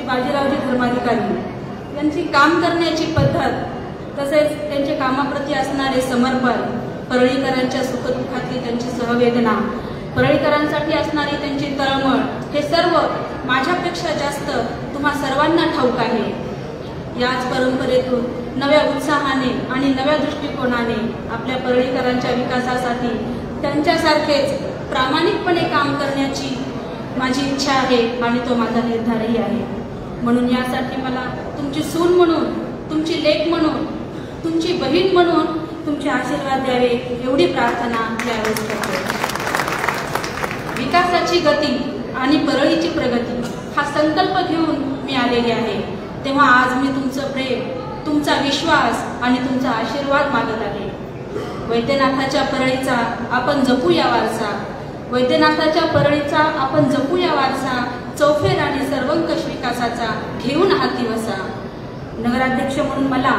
बाजीरावजी धर्माधिकारी यांची काम करण्याची पद्धत तसेच त्यांच्या कामाप्रती असणारे समर्पण, परळीकरांच्या सुखदुःखातली त्यांची सहवेदना, परळीकरांसाठी असणारी त्यांची तळमळ, हे सर्व माझ्यापेक्षा जास्त तुम्हा सर्वांना ठाऊक आहे. याच परंपरेतून नव्या उत्साहाने आणि नव्या दृष्टिकोनाने आपल्या परळीकरांच्या विकासासाठी त्यांच्यासारखेच प्रामाणिकपणे काम करण्याची माझी इच्छा आहे आणि तो माझा निर्धारही आहे. म्हणून यासाठी मला तुमची सून म्हणून, तुमची लेक म्हणून, तुमची बहीण म्हणून तुमचे आशीर्वाद द्यावे एवढी प्रार्थना यावेळेस करते. विकासाची गती आणि परळीची प्रगती हा संकल्प घेऊन मी आलेले आहे. तेव्हा आज मी तुमचं प्रेम, तुमचा विश्वास आणि तुमचा आशीर्वाद मागत आहे. वैद्यनाथाच्या परळीचा आपण जपूया वारसा, वैद्यनाथाच्या परळीचा आपण जपूया वारसा, चौफेर आणि सर्वंकष विकासाचा घेऊन हाती वसा. नगराध्यक्ष म्हणून मला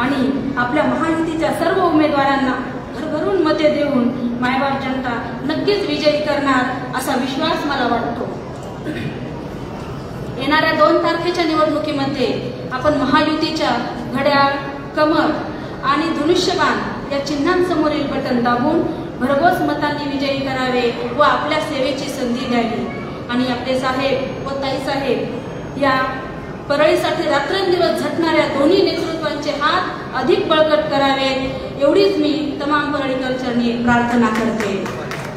आणि आपल्या महायुतीच्या सर्व उमेदवारांना भरभरून मते देऊन मायबाप जनता नक्कीच विजयी करणार असा विश्वास मला वाटतो. येणाऱ्या 2 तारखेच्या निवडणुकीमध्ये आपण महायुतीच्या घड्याळ, कमळ आणि धनुष्यबाण या चिन्हांसमोरील बटन दाबून भरघोस मतांनी विजयी करावे व आपल्या सेवेची संधी द्यावी. आणि आपले साहेब व ताईसाहेब या परळीसाठी रात्रंदिवस झटणाऱ्या दोन्ही नेतृत्वांचे हात अधिक बळकट करावेत एवढीच मी तमाम परळीकर चरणी प्रार्थना करते.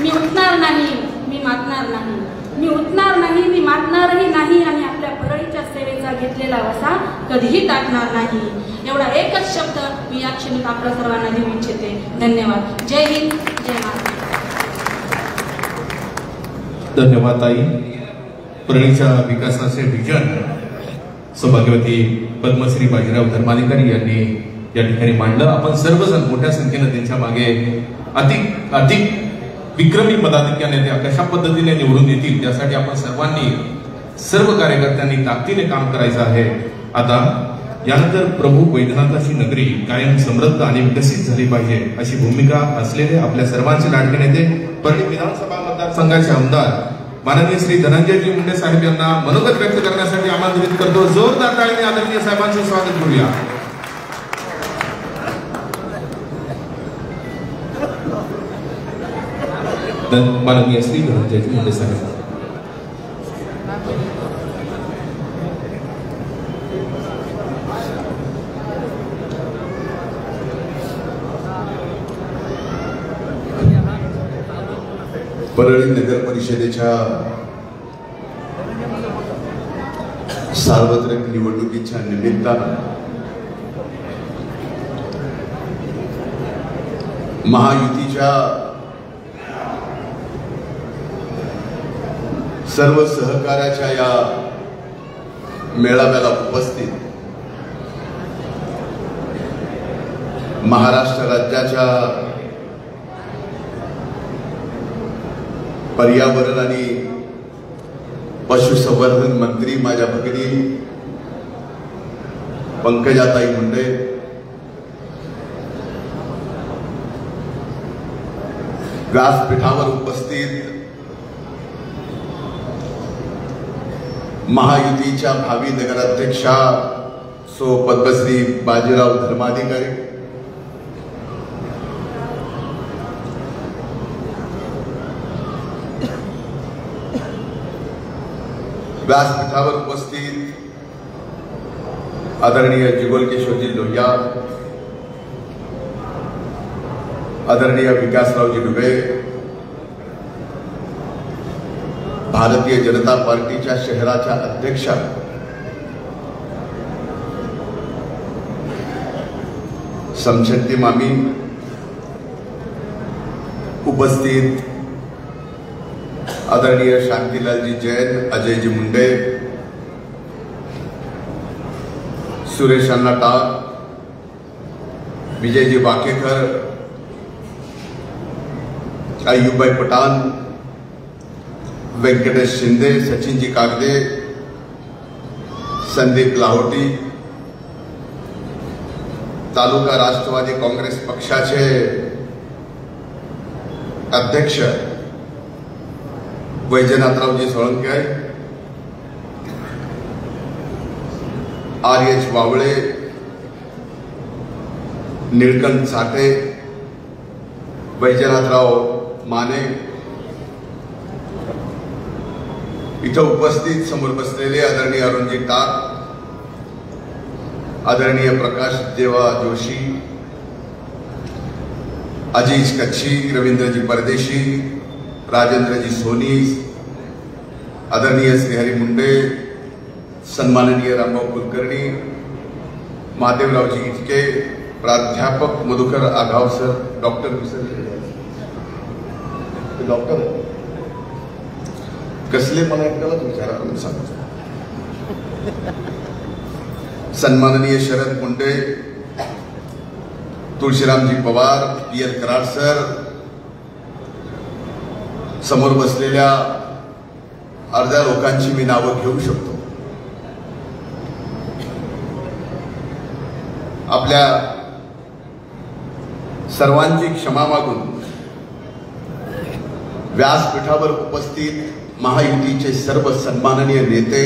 मी उठणार नाही, मी मातणार नाही, मी उठणार नाही, मी मातणारही नाही आणि आपल्या परळीच्या सेवेचा घेतलेला वसा कधीही टाकणार नाही. एवढा एकच शब्द मी या क्षणी आपल्या सर्वांना देऊ इच्छिते. धन्यवाद. जय हिंद, जय महाराष्ट्र. धन्यवाद ताई. परळीच्या विकासाचे विजन सौभाग्यवती पद्मश्री बाजीराव धर्माधिकारी यांनी या ठिकाणी मांडलं. आपण सर्वजण मोठ्या संख्येने त्यांच्या मागे अधिक विक्रमी पदाधिकाऱ्यांनी त्या कशा पद्धतीने निवडून येतील त्यासाठी आपण सर्वांनी, सर्व कार्यकर्त्यांनी ताकदीने काम करायचं आहे. आता यानंतर प्रभू वैद्यनाथाची नगरी कायम समृद्ध आणि विकसित झाली पाहिजे अशी भूमिका असलेले आपल्या सर्वांचे लाडके नेते परळी विधानसभा मतदारसंघाचे आमदार माननीय श्री धनंजयजी मुंडे साहेब यांना मनोगत व्यक्त करण्यासाठी आमंत्रित करतो. जोरदार टाळीने आदरणीय साहेबांचे स्वागत करूया. माननीय श्री धनंजयजी मुंडे साहेब. परळी नगर परिषदेच्या सार्वत्रिक निवडणुकीच्या निमित्तानं महायुतीच्या सर्व सहकार्याच्या या मेळाव्याला उपस्थित महाराष्ट्र राज्याच्या पर्यावरण आणि पशुसंवर्धन मंत्री माझ्या भगिनी पंकजाताई मुंडे, व्यासपीठावर उपस्थित महायुतीच्या भावी नगराध्यक्षा सो पद्मश्री बाजीराव धर्माधिकारी, व्यासपीठावर उपस्थित आदरणीय जुगल किशोरजी लोहिया, आदरणीय विकासरावजी डुबे, भारतीय जनता पार्टीच्या शहराच्या अध्यक्षा समशक्ती मामी, उपस्थित आदरणीय शांतिलालजी जैन, अजयजी मुंडे, सुरेश अण्णा टाक, विजयजी बाकेकर, अय्यूबभाई पठाण, वेंकटेश शिंदे, सचिनजी कागदे, संदीप लाहोटी, तालुका राष्ट्रवादी काँग्रेस पक्षाचे अध्यक्ष वैजनाथरावजी सोळंके, RH वावळे, निळकंठ साठे, वैजनाथराव माने, इथं उपस्थित समोर बसलेले आदरणीय अरुणजी टाक, आदरणीय प्रकाश देवा जोशी, अजीज कच्छी, रवींद्रजी परदेशी, राजेंद्रजी सोनी, आदरणीय श्रीहरी मुंडे, सन्माननीय रामभाऊ कुलकर्णी, महादेवरावजी इटके, प्राध्यापक मधुकर आघाव सर, डॉक्टर कसले मला एकट्यालाच विचारा म्हणून सांगतो, सन्माननीय शरद मुंडे, तुळशीरामजी पवार, पी.एल. कराड सर, समोर बसलेल्या अर्ध्या लोकांची मी नावं घेऊ शकतो. आपल्या सर्वांची क्षमा मागून व्यासपीठावर उपस्थित महायुतीचे सर्व सन्माननीय नेते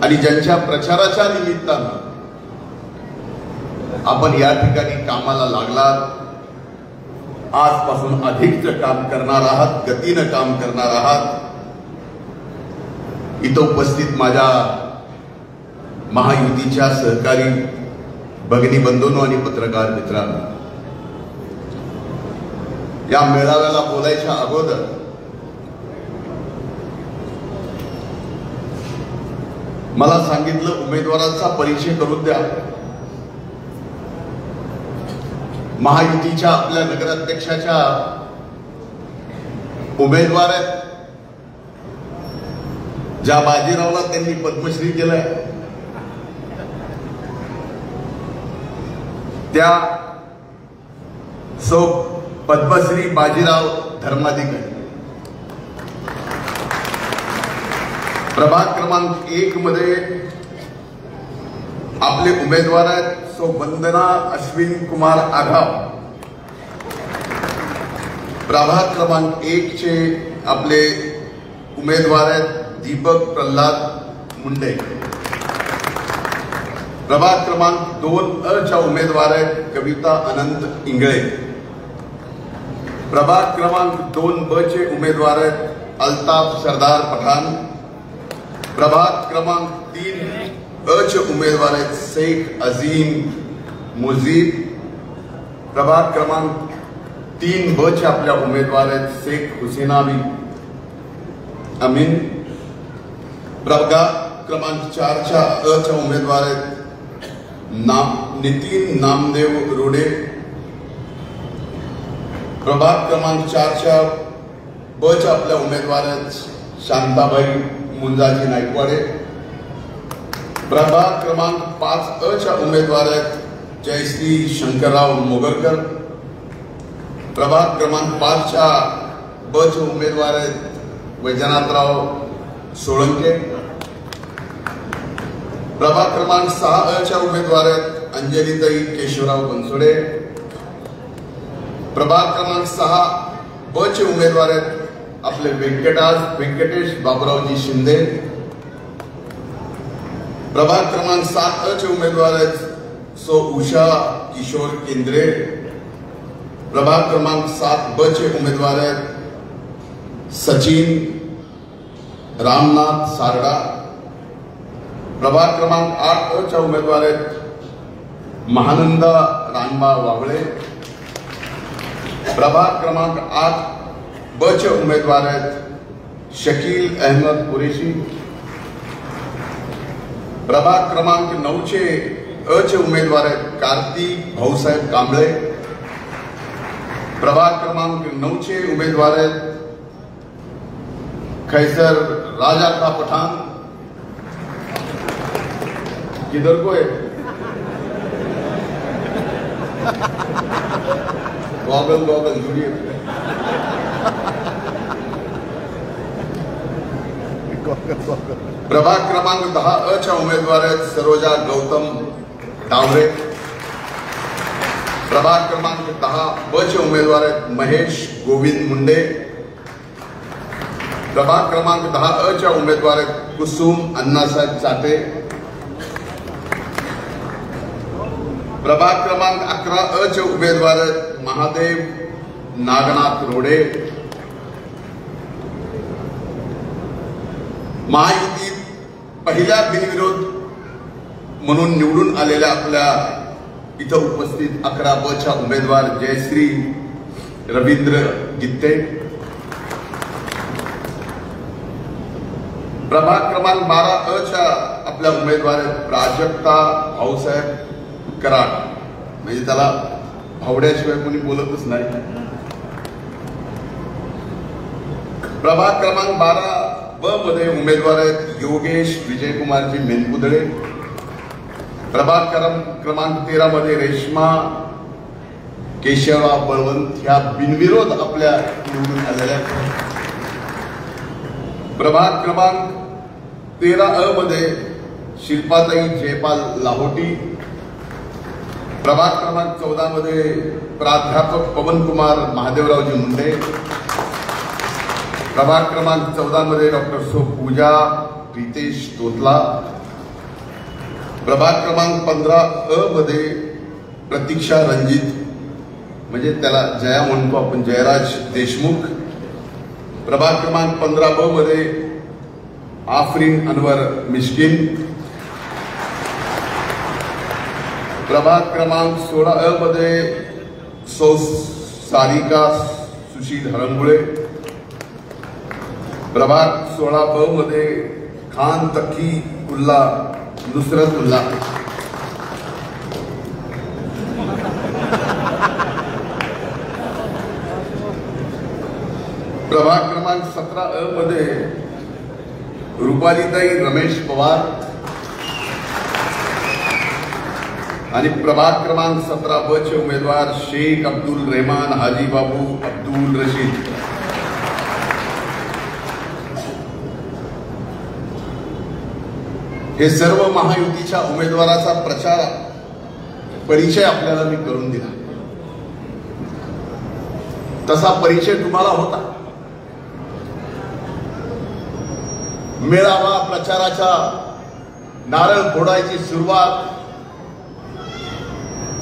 आणि ज्यांच्या प्रचाराच्या निमित्तानं आपण या ठिकाणी कामाला लागलात, आजपासून अधिकचं काम करणार आहात, गतीनं काम करणार आहात, इथं उपस्थित माझ्या महायुतीच्या सहकारी भगिनी बंधूंनो आणि पत्रकार मित्रांनो, या मेळाव्याला बोलायच्या अगोदर मला सांगितलं उमेदवारांचा परिचय करून द्या. महायुतीच्या आपल्या नगराध्यक्षाच्या उमेदवार आहेत, ज्या बाजीरावला त्यांनी पद्मश्री केलंय, त्या सौ पद्मश्री बाजीराव धर्माधिकारी. प्रभाग क्रमांक 1 मध्ये आपले उमेदवार आहेत सौ वंदना अश्विन कुमार आघाव. प्रभाग क्रमांक 1 चे आपले उमेदवार आहेत दीपक प्रल्हाद मुंडे. प्रभाग क्रमांक 2 च्या उमेदवार आहेत कविता अनंत इंगळे. प्रभाग क्रमांक 2 चे उमेदवार आहेत अल्ताफ सरदार पठाण. प्रभाग क्रमांक 3 चे उमेदवार आहेत शेख अजीम मुजीब. प्रभाग क्रमांक 3 चे आपल्या उमेदवार आहेत शेख हुसेनाबी अमीन. प्रभाग क्रमांक 4 च्या उमेदवार आहेत नितीन नामदेव रोडे. प्रभाग क्रमांक 4 च्या आपल्या उमेदवार आहेत शांताबाई मुंजाजी नाईकवाडे. प्रभाग क्रमांक 5 च्या उमेदवार आहेत जयश्री शंकरराव मोगरकर. प्रभाग क्रमांक 5 चे उमेदवार आहेत वैजनाथराव सोळंके. प्रभाग क्रमांक 6 च्या उमेदवार आहेत अंजलीताई केशवराव बनसोडे. प्रभाग क्रमांक 6 चे उमेदवार आहेत आपले व्यंकटेश बाबुरावजी शिंदे. प्रभाग क्रमांक 7 चे उमेदवार आहेत सौ उषा किशोर केंद्रे. प्रभाग क्रमांक 7 चे उमेदवार आहेत सचिन रामनाथ सारडा. प्रभाग क्रमांक 8 च्या उमेदवार आहेत महानंदा रानबा वावळे. प्रभाग क्रमांक 8 चे उमेदवार आहेत शकील अहमद कुरेशी. प्रभाग क्रमांक 9 चे उमेदवार आहेत कार्तिक भाऊसाहेब कांबळे. प्रभाग क्रमांक 9 चे उमेदवार आहेत खैसर राजा का पठान. किधर को है? गॉगल जुड़िए. प्रभाग क्रमांक 10 च्या उमेदवार आहेत सरोजा गौतम डावरे. प्रभाग क्रमांक 10 चे उमेदवार आहेत महेश गोविंद मुंडे. प्रभाग क्रमांक 10 च्या उमेदवार कुसुम अण्णासाहेब चाटे. प्रभाग क्रमांक 11 चे उमेदवार महादेव नागनाथ रोडे. महायुतीत पहिल्या बिनविरोध म्हणून निवडून आलेल्या आपल्या इथं उपस्थित 11 च्या उमेदवार जयश्री रवींद्र गित्ते. प्रभाग क्रमांक 12 च्या आपल्या उमेदवार प्राजक्ता भाऊसाहेब कराड. म्हणजे त्याला भावड्याशिवाय कोणी बोलतच नाही. प्रभाग क्रमांक 12 मध्ये उमेदवार आहेत योगेश विजयकुमारजी मेनकुदळे. प्रभाग क्रमांक 13 मध्ये रेश्मा केशवराव बळवंत ह्या बिनविरोध आपल्या निवडून आलेल्या. प्रभाग क्रमांक 13 मध्ये शिल्पाताई जयपाल लाहोटी. प्रभाग क्रमांक 14 मध्ये प्राध्यापक पवनकुमार महादेवरावजी मुंडे. प्रभाग क्रमांक 14 मध्ये डॉक्टर पूजा प्रीतेश तोतला. प्रभाग क्रमांक 15 मध्ये प्रतीक्षा रणजित म्हणजे त्याला जया म्हणतो आपण जयराज देशमुख. प्रभाग क्रमांक 15 मध्ये आफरीन अनवर मिश्किन. प्रभाग क्रमांक 16 मध्ये सौ सारिका सुशील हरंगुळे. प्रभाग 16 मध्ये खान तकी उल्ला नुसरत उल्ला. प्रभाग क्रमांक 17 मध्ये रुपालीताई रमेश पवार. आणि प्रभाग क्रमांक 17 चे उमेदवार शेख अब्दुल रहमान हाजी बाबू अब्दुल रशीद. हे सर्व महायुतीच्या उमेदवाराचा प्रचार परिचय आपल्याला मी करून दिला. तसा परिचय तुम्हाला होता. मेळावा प्रचाराच्या नारळ फोडायची सुरुवात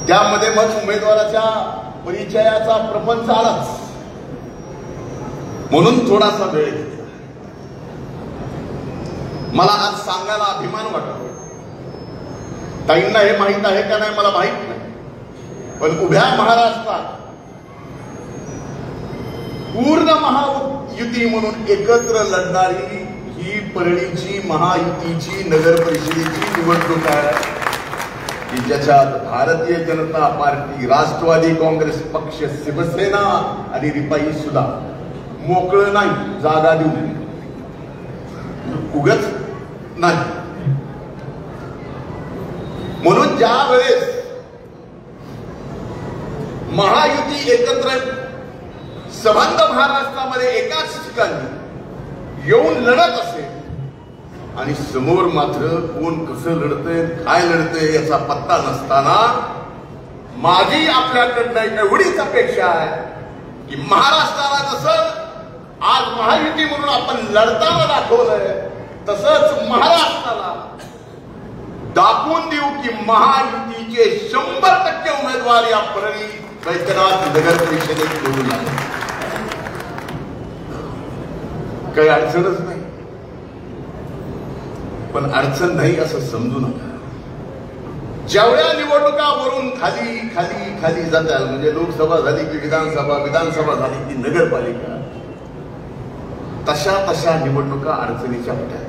त्यामध्ये मग उमेदवाराच्या परिचयाचा प्रपंच आलाच. म्हणून थोडासा वेळ घेतला. मला आज सांगायला अभिमान वाटतो. ताईंना हे माहित आहे का नाही मला माहित नाही, पण उभ्या महाराष्ट्रात पूर्ण महायुती म्हणून एकत्र लढणारी ही परळीची महायुतीची नगर परिषदेची निवडणूक आहे की ज्याच्यात भारतीय जनता पार्टी, राष्ट्रवादी काँग्रेस पक्ष, शिवसेना आणि रिपाई सुद्धा मोकळं नाही जागा देऊन उगच नाही. म्हणून ज्या वेळेस महायुती एकत्र संबंध महाराष्ट्रामध्ये एकाच ठिकाणी येऊन लढत असेल आणि समोर मात्र कोण कसं लढतंय काय लढतंय याचा पत्ता नसताना माझी आपल्याकडनं एवढीच अपेक्षा आहे की महाराष्ट्राला जसं आज महायुती म्हणून आपण लढताना दाखवलंय तसंच महाराष्ट्राला दाखवून देऊ की महायुतीचे 100% उमेदवार या परळी वैद्यनाथ नगर परिषदेत निवडून आले. काही अडचणच नाही. पण अडचण नाही असं समजू नका. जेवढ्या निवडणुका वरून खाली खाली खाली जातात म्हणजे लोकसभा झाली की विधानसभा, विधानसभा झाली की नगरपालिका, तशा तशा निवडणुका अडचणीच्या होत्या.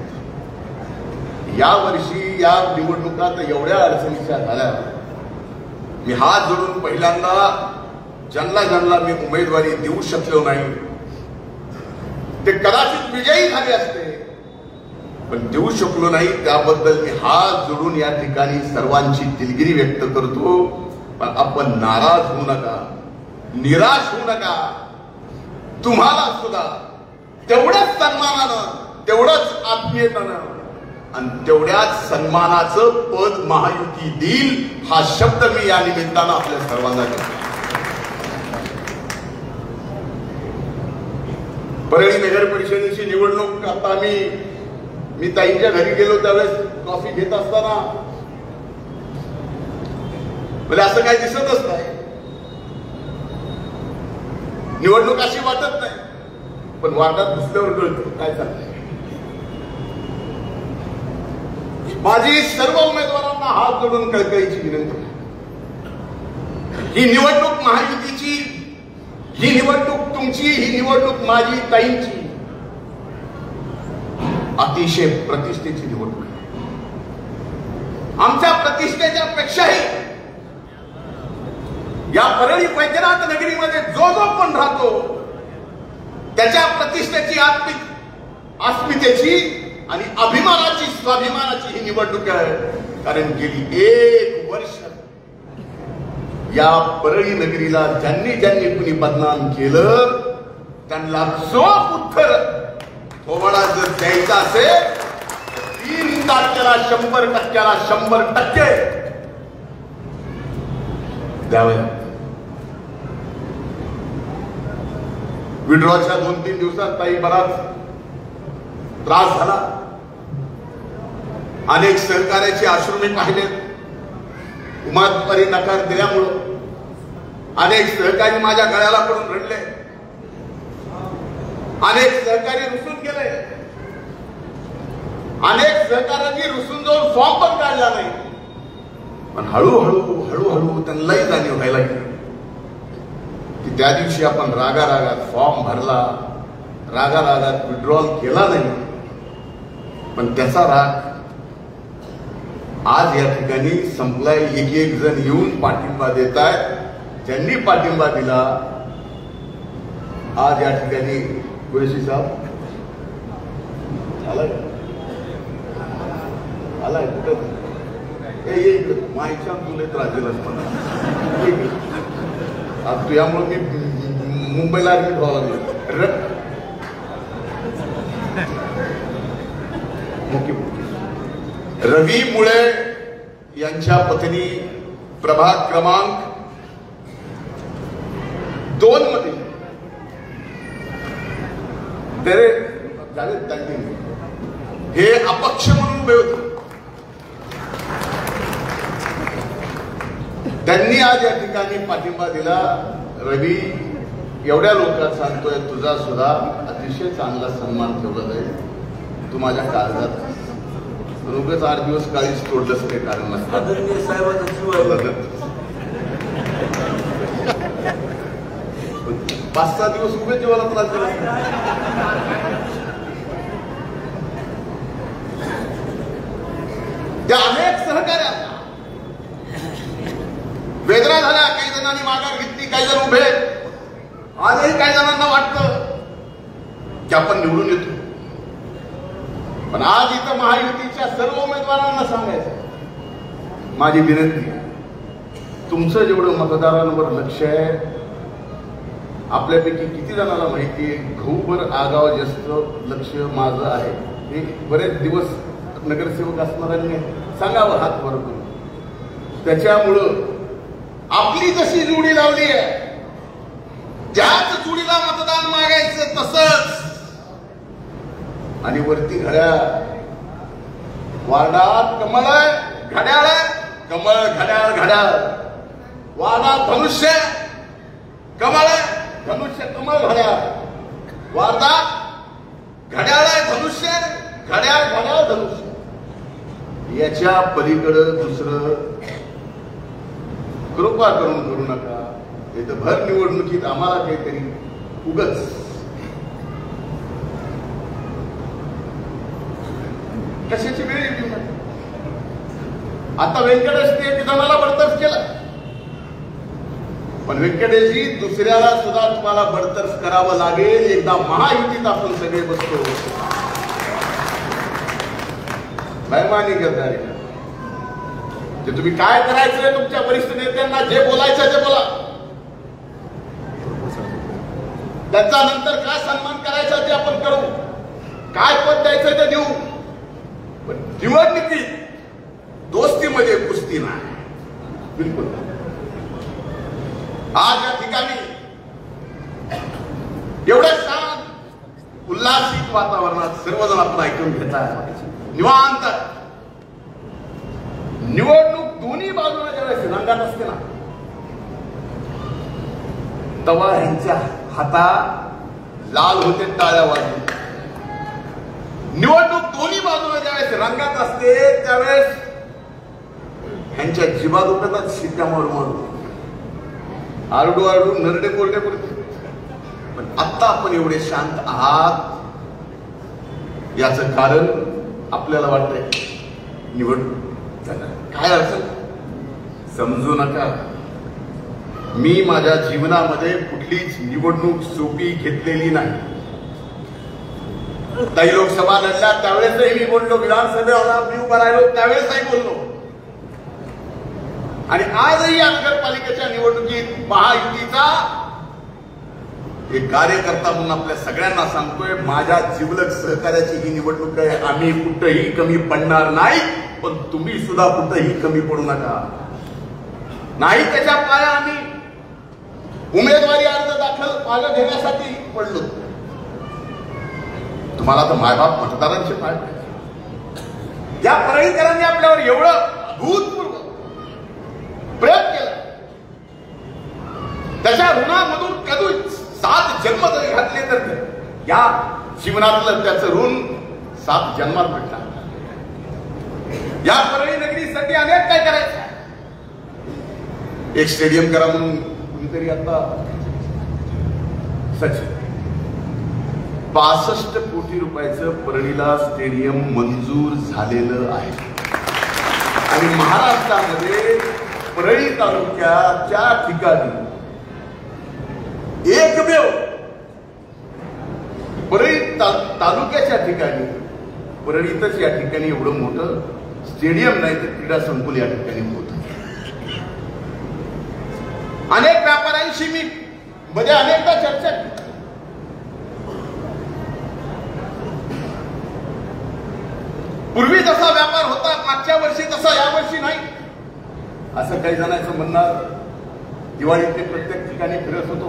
या वर्षी या निवडणुका तर एवढ्या अडचणीच्या झाल्या. मी हात जोडून पहिल्यांदा ज्यांना मी उमेदवारी देऊ शकलो नाही ते कदाचित विजयी झाले असते, पण देऊ शकलो नाही त्याबद्दल मी हात जोडून या ठिकाणी सर्वांची दिलगिरी व्यक्त करतो. पण आपण नाराज होऊ नका, निराश होऊ नका. तुम्हाला सुद्धा तेवढ्याच सन्मानानं, तेवढंच आत्मीयतेनं आणि तेवढ्याच सन्मानाचं पद महायुती देईल हा शब्द मी या निमित्तानं आपल्या सर्वांना देतो. परळी नगर परिषदेची निवडणूक आता मी ताईंच्या घरी गेलो त्यावेळेस कॉफी घेत असताना म्हणजे असं काही दिसतच नाही, निवडणूक अशी वाटत नाही, पण वाटात घुसल्यावर कळतं काय चाललंय. माझी सर्व उमेदवारांना हात जोडून कळकळीची विनंती, ही निवडणूक महायुतीची, ही निवडणूक तुमची, ही निवडणूक माझी, ताईंची अतिशय प्रतिष्ठेची निवडणूक आहे. आमच्या प्रतिष्ठेच्या पेक्षाही या परळी वैद्यनाथ नगरीमध्ये जो कोण राहतो त्याच्या प्रतिष्ठेची, अस्मितेची आणि अभिमानाची, स्वाभिमानाची ही निवडणूक आहे. कारण गेली 1 वर्ष या परळी नगरीला ज्यांनी कुणी बदनाम केलं त्यांना चोख उत्तर थोडा जर द्यायचा असेल 3 तारखेला 100% द्यावे. विड्रॉच्या 2-3 दिवसात ताई बराच त्रास झाला. अनेक सहकार्याचे अश्रू मी पाहिलेत. उमेदवारी नकार दिल्यामुळं अनेक सहकारी माझ्या गळ्याला पडून रडले, अनेक सहकारी रुसून गेले, अनेक सहकार्यांनी रुसून जाऊन फॉर्म पण काढला नाही. पण हळूहळू त्यांनाही जाणीव व्हायला लागली की त्या दिवशी आपण रागारागात फॉर्म भरला, रागारागात विड्रॉल केला नाही, पण त्याचा राग आज या ठिकाणी संपलाय. एक जण येऊन पाठिंबा देत आहेत. ज्यांनी पाठिंबा दिला आज या ठिकाणी कुरेशी साहेब आलाय कुठं माहिती तुला त्रास दिलाच मला. आज तुझ्यामुळे मी मुंबईला ऍडमिट व्हावं लागलं. रवी मुळे यांच्या पत्नी प्रभाग क्रमांक 2 मध्ये हे अपक्ष म्हणून उभे होते. त्यांनी आज या ठिकाणी पाठिंबा दिला. रवी, एवढ्या लोकांना सांगतोय तुझा सुद्धा अतिशय चांगला सन्मान ठेवला जाईल. तू माझ्या काळजात उगाच 8 दिवस काळीच तोडलंच काही कारण नसतं. 5-6 दिवस उभे जीवाला त्रास दिला. त्या अनेक सहकार्यांना वेदना झाल्या. काही जणांनी माघार घेतली, काही जण उभे. आजही काही जणांना वाटतं की आपण निवडून येतो. पण आज इथं महायुतीच्या सर्व उमेदवारांना सांगायचं, माझी विनंती, तुमचं जेवढं मतदारांवर लक्ष आहे, आपल्यापैकी किती जणांना माहिती आहे घऊभर आगाव जास्त लक्ष माझं आहे. हे बरेच दिवस नगरसेवक असणाऱ्यांनी सांगावं हात वर करून. त्याच्यामुळं आपली जशी जोडी लावली आहे, ज्याच जोडीला मतदान मागायचं तसंच. आणि वरती घड्याळ, वार्डात कमळ आहे, घड्याळ आहे, कमळ घड्याळ घड्याळ. वार्डात धनुष्य, कमळ आहे, धनुष्य कमळ घड्याळ. वार्डात घड्याळ आहे, धनुष्य, घड्याळ घड्याळ धनुष्य. याच्या पलीकडं दुसरं कृपा करून करू नका. इथं भर निवडणुकीत आम्हाला काहीतरी उगच कशाची वेळ येते. आता व्यंकटेश ते जणाला बडतर्फ केला, पण व्यंकटेशजी दुसऱ्याला सुद्धा तुम्हाला बडतर्फ करावं लागेल. एकदा महायुतीत आपण सगळे बसतो. बैमानी करणारे जे तुम्ही काय करायचंय, तुमच्या वरिष्ठ नेत्यांना जे बोलायचं ते बोला. त्यांचा नंतर काय सन्मान करायचा ते आपण करू, काय पद द्यायचं ते देऊ. पण निवडणुकीत दोस्तीमध्ये कुस्ती नाही, बिलकुल. आज या ठिकाणी एवढं छान उल्हासित वातावरणात सर्वजण आपण ऐकून घेतात, निवांत. निवडणूक दोन्ही बाजूला ज्यावेळेस रंगात असते ना, तेव्हा ह्यांच्या हातात लाल होते टाळ्या वाजून. निवडणूक दोन्ही बाजूला ज्यावेळेस रंगात असते त्यावेळेस ह्यांच्या जिभा दुखतात, शिट्ट्या मारू मारू, आरडू आरडू, नरडे कोरडे करते. पण आता आपण एवढे शांत आहात याचं कारण आपल्याला वाटतंय निवडणूक काय अडचण समजू नका. मी माझ्या जीवनामध्ये कुठलीच निवडणूक सोपी घेतलेली नाही. काही लोकसभा लढल्या त्यावेळेसही मी बोललो, विधानसभेला मी उभा राहिलो त्यावेळेसही बोललो, आणि आजही या नगरपालिकेच्या निवडणुकीत महायुतीचा एक कार्यकर्ता म्हणून आपल्या सगळ्यांना सांगतोय, माझ्या जिवलग सहकार्याची ही निवडणूक आहे. आम्ही कुठेही कमी पडणार नाही, पण तुम्ही सुद्धा कुठेही कमी पडू नका. नाही त्याच्या पाया आम्ही उमेदवारी अर्ज दाखल मागे घेण्यासाठी पडलो. तुम्हाला तर मायबाप मतदारांचे पाय पडले. या परळीकरांनी आपल्यावर एवढं भूतपूर्व प्रेम केलं, त्याच्या ऋणामधून कधी 7 जन्म जरी घातले तर या जीवनातलं त्याचं ऋण 7 जन्मात भेटणार. या परळी नगरीसाठी अनेक काय करायचं. एक स्टेडियम करा म्हणून कुणीतरी आता सचिन 62 कोटी रुपयाचं परळीला स्टेडियम मंजूर झालेलं आहे. आणि महाराष्ट्रामध्ये परळी तालुक्याच्या ठिकाणी एकमेव परळी तालुक्याच्या ठिकाणी परळीतच या ठिकाणी एवढं मोठं स्टेडियम नाही तर क्रीडा संकुल या ठिकाणी होत. अनेक व्यापाऱ्यांशी मी मध्ये अनेकदा चर्चा केली. पूर्वी जसा व्यापार होता मागच्या वर्षी तसा यावर्षी नाही असं काही जणांचं म्हणणार. दिवाळीत मी प्रत्येक ठिकाणी फिरत होतो.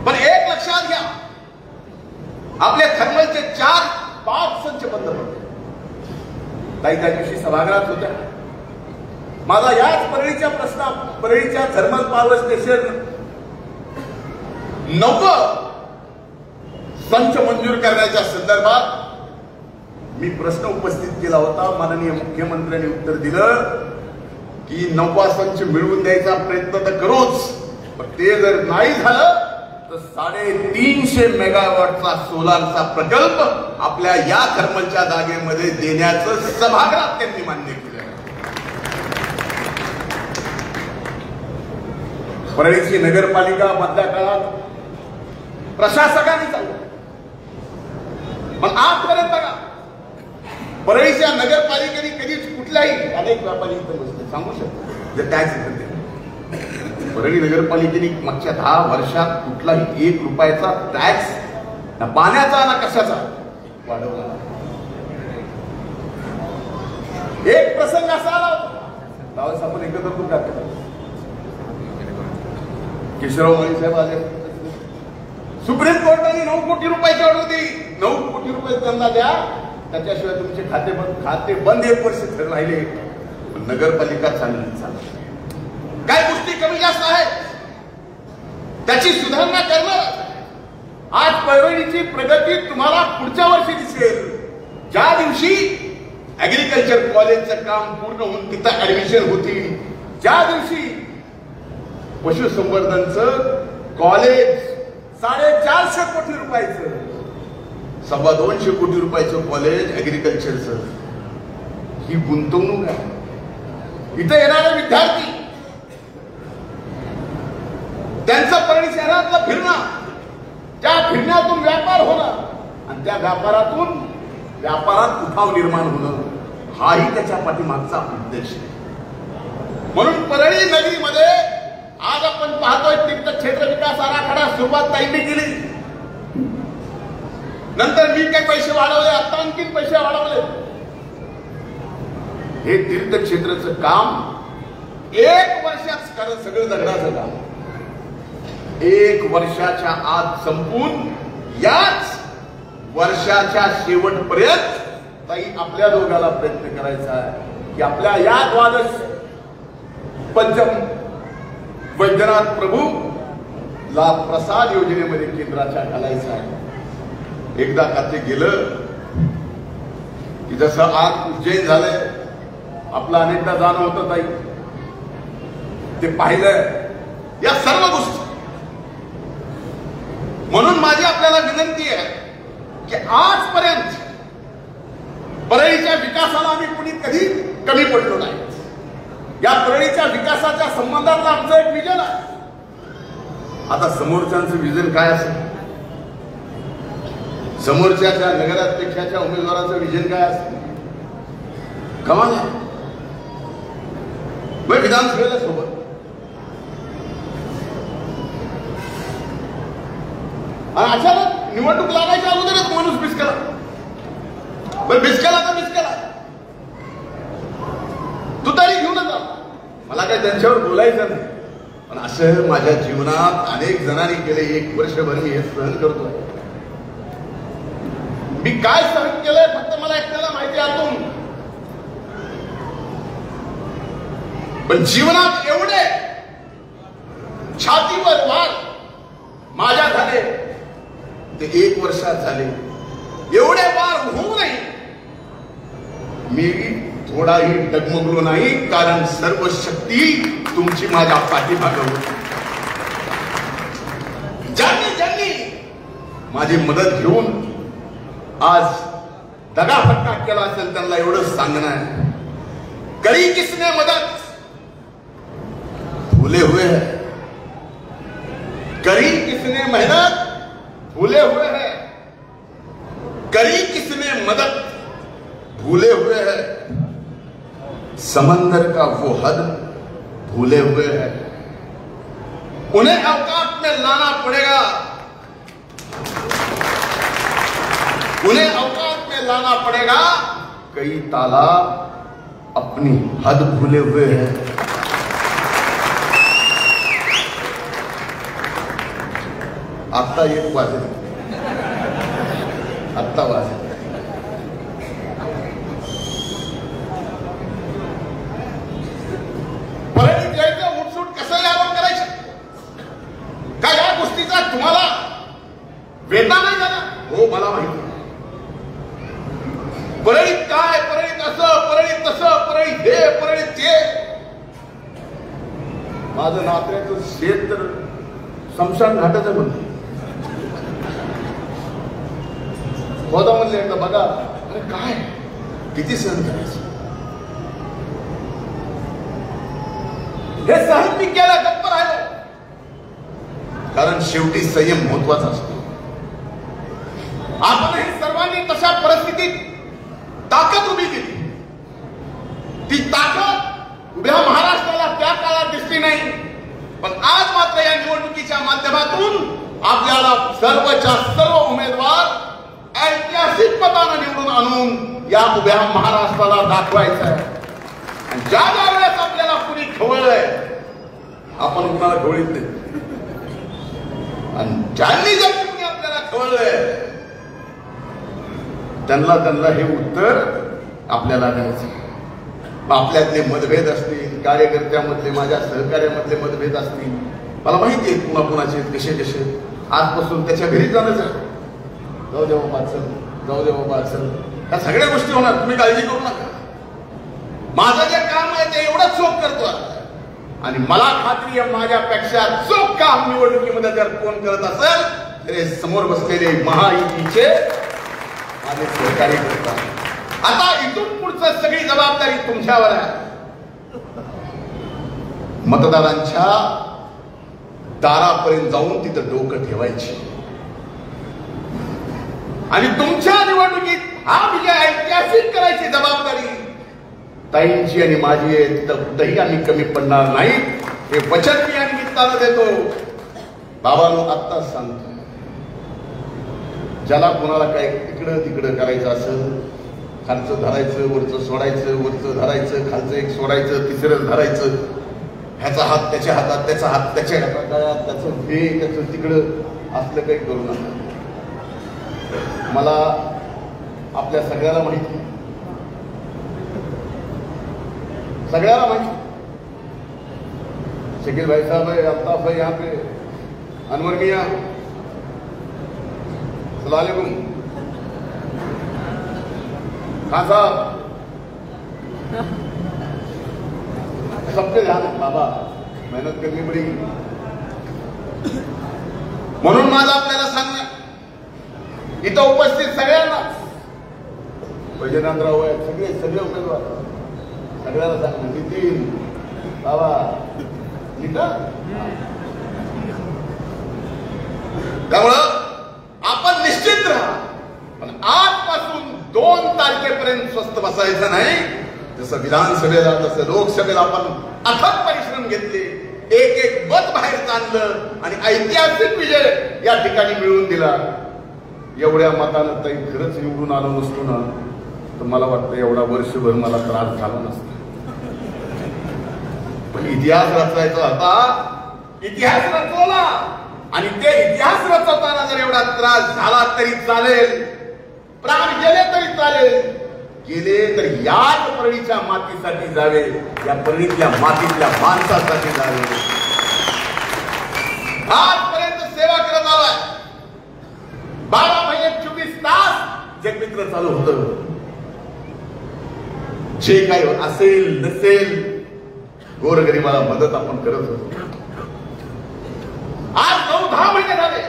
पण एक लक्षात घ्या, आपले थर्मलचे 4-5 संच बंद पडले. काही त्या दिवशी सभागृहात होत्या. माझा याच परळीच्या परळीच्या थर्मल पॉवर स्टेशन 9 संच मंजूर करण्याच्या संदर्भात मी प्रश्न उपस्थित केला होता. माननीय मुख्यमंत्र्यांनी उत्तर दिलं की 9वा संच मिळवून द्यायचा प्रयत्न तर करूच, पण ते जर नाही झालं तर 350 मेगावॉटचा सोलारचा प्रकल्प आपल्या या थर्मलच्या जागेमध्ये देण्याचं सभागृहात त्यांनी मान्य केलं. परळीची नगरपालिका मधल्या काळात प्रशासकांनी चालवली. पण आजपर्यंत बघा, परळीच्या नगरपालिकेने कधीच कुठल्याही अनेक व्यापारी सांगू शकतो जे टॅक्स देते. परळी नगरपालिकेने मागच्या 10 वर्षात कुठलाही 1 रुपयाचा टॅक्स ना पाण्याचा ना कशाचा वाढवला. एक प्रसंग असा आला त्यावेळेस आपण एकत्र कुठे केशवराव माळी साहेब आले. सुप्रीम कोर्टाने 9 कोटी रुपयाची ऑर्डर दिली. 9 कोटी रुपये त्यांना द्या, त्याच्याशिवाय तुमचे खाते बंद 1 वर्ष राहिले. नगरपालिका चांगली चालली. काय गोष्टी कमी जास्त आहेत त्याची सुधारणा करणं. आज परळीची प्रगती तुम्हाला पुढच्या वर्षी दिसेल, ज्या दिवशी ऍग्रिकल्चर कॉलेजचं काम पूर्ण होऊन तिथं ऍडमिशन होतील, ज्या दिवशी पशुसंवर्धनचं कॉलेज 450 कोटी रुपयाचं 225 कोटी रुपयाचं कॉलेज ऍग्रिकल्चरचं. ही गुंतवणूक आहे. इथं येणारे विद्यार्थी त्यांचं परळी शहरातलं फिरणं, त्या फिरण्यातून व्यापार होणं आणि त्या व्यापारात उठाव निर्माण होणं, हाही त्याच्या पाठीमागचा उद्देश आहे. म्हणून परळी नगरीमध्ये आज आपण पाहतोय तीर्थक्षेत्र विकास आराखडा सुरुवात ताईंनी केली. नंतर मी काही पैसे वाढवले, आता आणखीन पैसे वाढवले. हे तीर्थक्षेत्राचं काम 1 वर्षात कारण सगळं दगडाचं काम 1 वर्षाच्या आत संपून याच वर्षाच्या शेवटपर्यंत ताई आपल्या दोघाला प्रयत्न करायचा आहे की आपल्या या द्वादश पंचम वैद्यनाथ प्रभू ला प्रसाद योजनेमध्ये केंद्राच्या घालायचं आहे. एकदा का ते गेलं की जसं आज उज्जैन झालंय, आपलं अनेकदा जाणं होतं ताई, ते पाहिलंय या सर्व गोष्टी. म्हणून माझी आपल्याला विनंती आहे की आजपर्यंत परळीच्या विकासाला आम्ही कुणी कधी कमी पडलो नाही. या परळीच्या विकासाच्या संबंधातलं आमचं एक विजन आहे. आता समोरच्यांचं विजन काय असेल, समोरच्या नगराध्यक्षाच्या उमेदवाराचं विजन काय असेल, कमाल आहे. मग विधानसभेला सोबत आणि अचानक निवडणूक लागायच्या अगोदरच माणूस बिस्कला. बिस्कला तर बिस्कला, तू तरी घेऊनच आला. मला काही त्यांच्यावर बोलायचं नाही, पण असं माझ्या जीवनात अनेक जणांनी केले. 1 वर्षभर मी हे सहन करतोय. मी काय सहन केलंय फक्त मला एकट्याला माहिती आतून. पण जीवनात एवढे छातीवर वार माझ्या झाले ते 1 वर्षात झाले. एवढे वार होऊनही मी थोडाही डगमगलो नाही, कारण सर्व शक्ती तुमची माझ्या पाठीमागे होती. ज्यांनी माझी मदत घेऊन आज दगाफटका केला असेल त्यांना एवढंच सांगणं आहे, करी किसने मदत भूले हुए हैं, करी किसने मेहनत भूले हुए हैं, करी किसने मदद भूले हुए हैं, समंदर का वो हद भूले हुए हैं. उन्हें औकात में लाना पड़ेगा, उन्हें औकात में लाना पड़ेगा. कई तालाब अपनी हद भूले हुए हैं. आता 1 वाजले, आत्ता वाजले. परळीत जायचं उठसूट कसं यावं करायचं का, या गोष्टीचा तुम्हाला वेदना नाही झाला? हो, मला माहिती. परळीत काय, परळीत असं, परळीत तसं, परळीत हे, परळीत ते. माझं नात्याचं शेत तर स्मशान घाटाचं म्हणतो. होता म्हणले एकदा बघा, अरे काय किती सहन करायचं. हे सहन मी केलं, गप्प राहिलो, कारण शेवटी संयम महत्वाचा असतो. आपणही सर्वांनी तशा परिस्थितीत ताकद उभी केली. ती ताकद उभ्या महाराष्ट्राला त्या काळात दिसली नाही, पण आज मात्र या निवडणुकीच्या माध्यमातून आपल्याला सर्वच्या सर्व उमेदवार ऐतिहासिक मतानं निवडून आणून या उभ्या महाराष्ट्राला दाखवायचं आहे. ज्या वेळेस आपल्याला कुणी खवळलंय, आपण कुणाला खवळीत नाही, आणि ज्यांनी जर कुणी आपल्याला खवळलंय त्यांना हे उत्तर आपल्याला द्यायचं. आपल्यातले मतभेद असतील, कार्यकर्त्यामधले, माझ्या सहकार्यामधले मतभेद असतील, मला माहिती आहे कुणाकुणाचे कसे कसे. आजपासून त्याच्या घरी जाणंच आहे. जाऊ दे बाबा चल, जाऊ दे बाबा चल, या सगळ्या गोष्टी होणार, तुम्ही काळजी करू नका. माझं जे काम आहे ते एवढंच चोख करतो, आणि मला खात्री आहे माझ्यापेक्षा चोख काम निवडणुकीमध्ये जर कोण करत असेल तर समोर बसलेले महायुतीचे माझे सहकारी करतात. आता इथून पुढचं सगळी जबाबदारी तुमच्यावर आहे. मतदारांच्या दारापर्यंत जाऊन तिथं डोकं ठेवायची, आणि तुमच्या निवडणुकीत हा विजय ऐतिहासिक करायची जबाबदारी ताईंची आणि माझी आहे. तिथं कुठंही आम्ही कमी पडणार नाही, हे वचन मी या निमित्तानं देतो. बाबांनो, आत्ताच सांगतो, ज्याला कोणाला काय इकडं तिकडं करायचं असेल, खालचं धरायचं, वरचं सोडायचं, वरचं धरायचं, खालचं एक सोडायचं, तिसरं धरायचं, ह्याचा हात त्याच्या हातात, त्याचा हात त्याच्या हातात, त्याचं हे त्याचं तिकडं, असलं काही करू नका. मला आपल्या सगळ्याला माहिती, सगळ्याला माहिती, शकील भाई साहब है, अल्ताफ भाई यहाँ पे, अनवर मियाँ, अस्सलाम वालेकुम, खान साहब, सबके ध्यान है बाबा, मेहनत करनी पडेगी. म्हणून माझं आपल्याला सांगणं इथं उपस्थित सगळ्यांना, वैजनाथराव आहेत, सगळे उमेदवार, सगळ्याला सांगणं, नितीन बाबा नीता, त्यामुळं आपण निश्चित राहा, पण आजपासून 2 तारखेपर्यंत स्वस्थ बसायचं नाही. जसं विधानसभेला तसं लोकसभेला आपण अथक परिश्रम घेतले, एक मत बाहेर आणलं आणि ऐतिहासिक विजय या ठिकाणी मिळवून दिला. एवढ्या मतानं ताई खरंच निवडून आलो नसतो ना, तर मला वाटतं एवढा वर्षभर मला त्रास झाला नसता. पण इतिहास रचायचा होता, इतिहास रचवला, आणि ते इतिहास रचवताना जर एवढा त्रास झाला तरी चालेल, प्राण गेले तरी चालेल, गेले तर याच परळीच्या मातीसाठी जावे, या परळीतल्या मातीतल्या माणसासाठी जावे. आजपर्यंत सेवा करत आलाय, 12 महिने 24 तास जगमित्र चालू होतं. जे काही असेल नसेल गोरगरिबाला मदत आपण करत होतो. आज 9-10 महिने झाले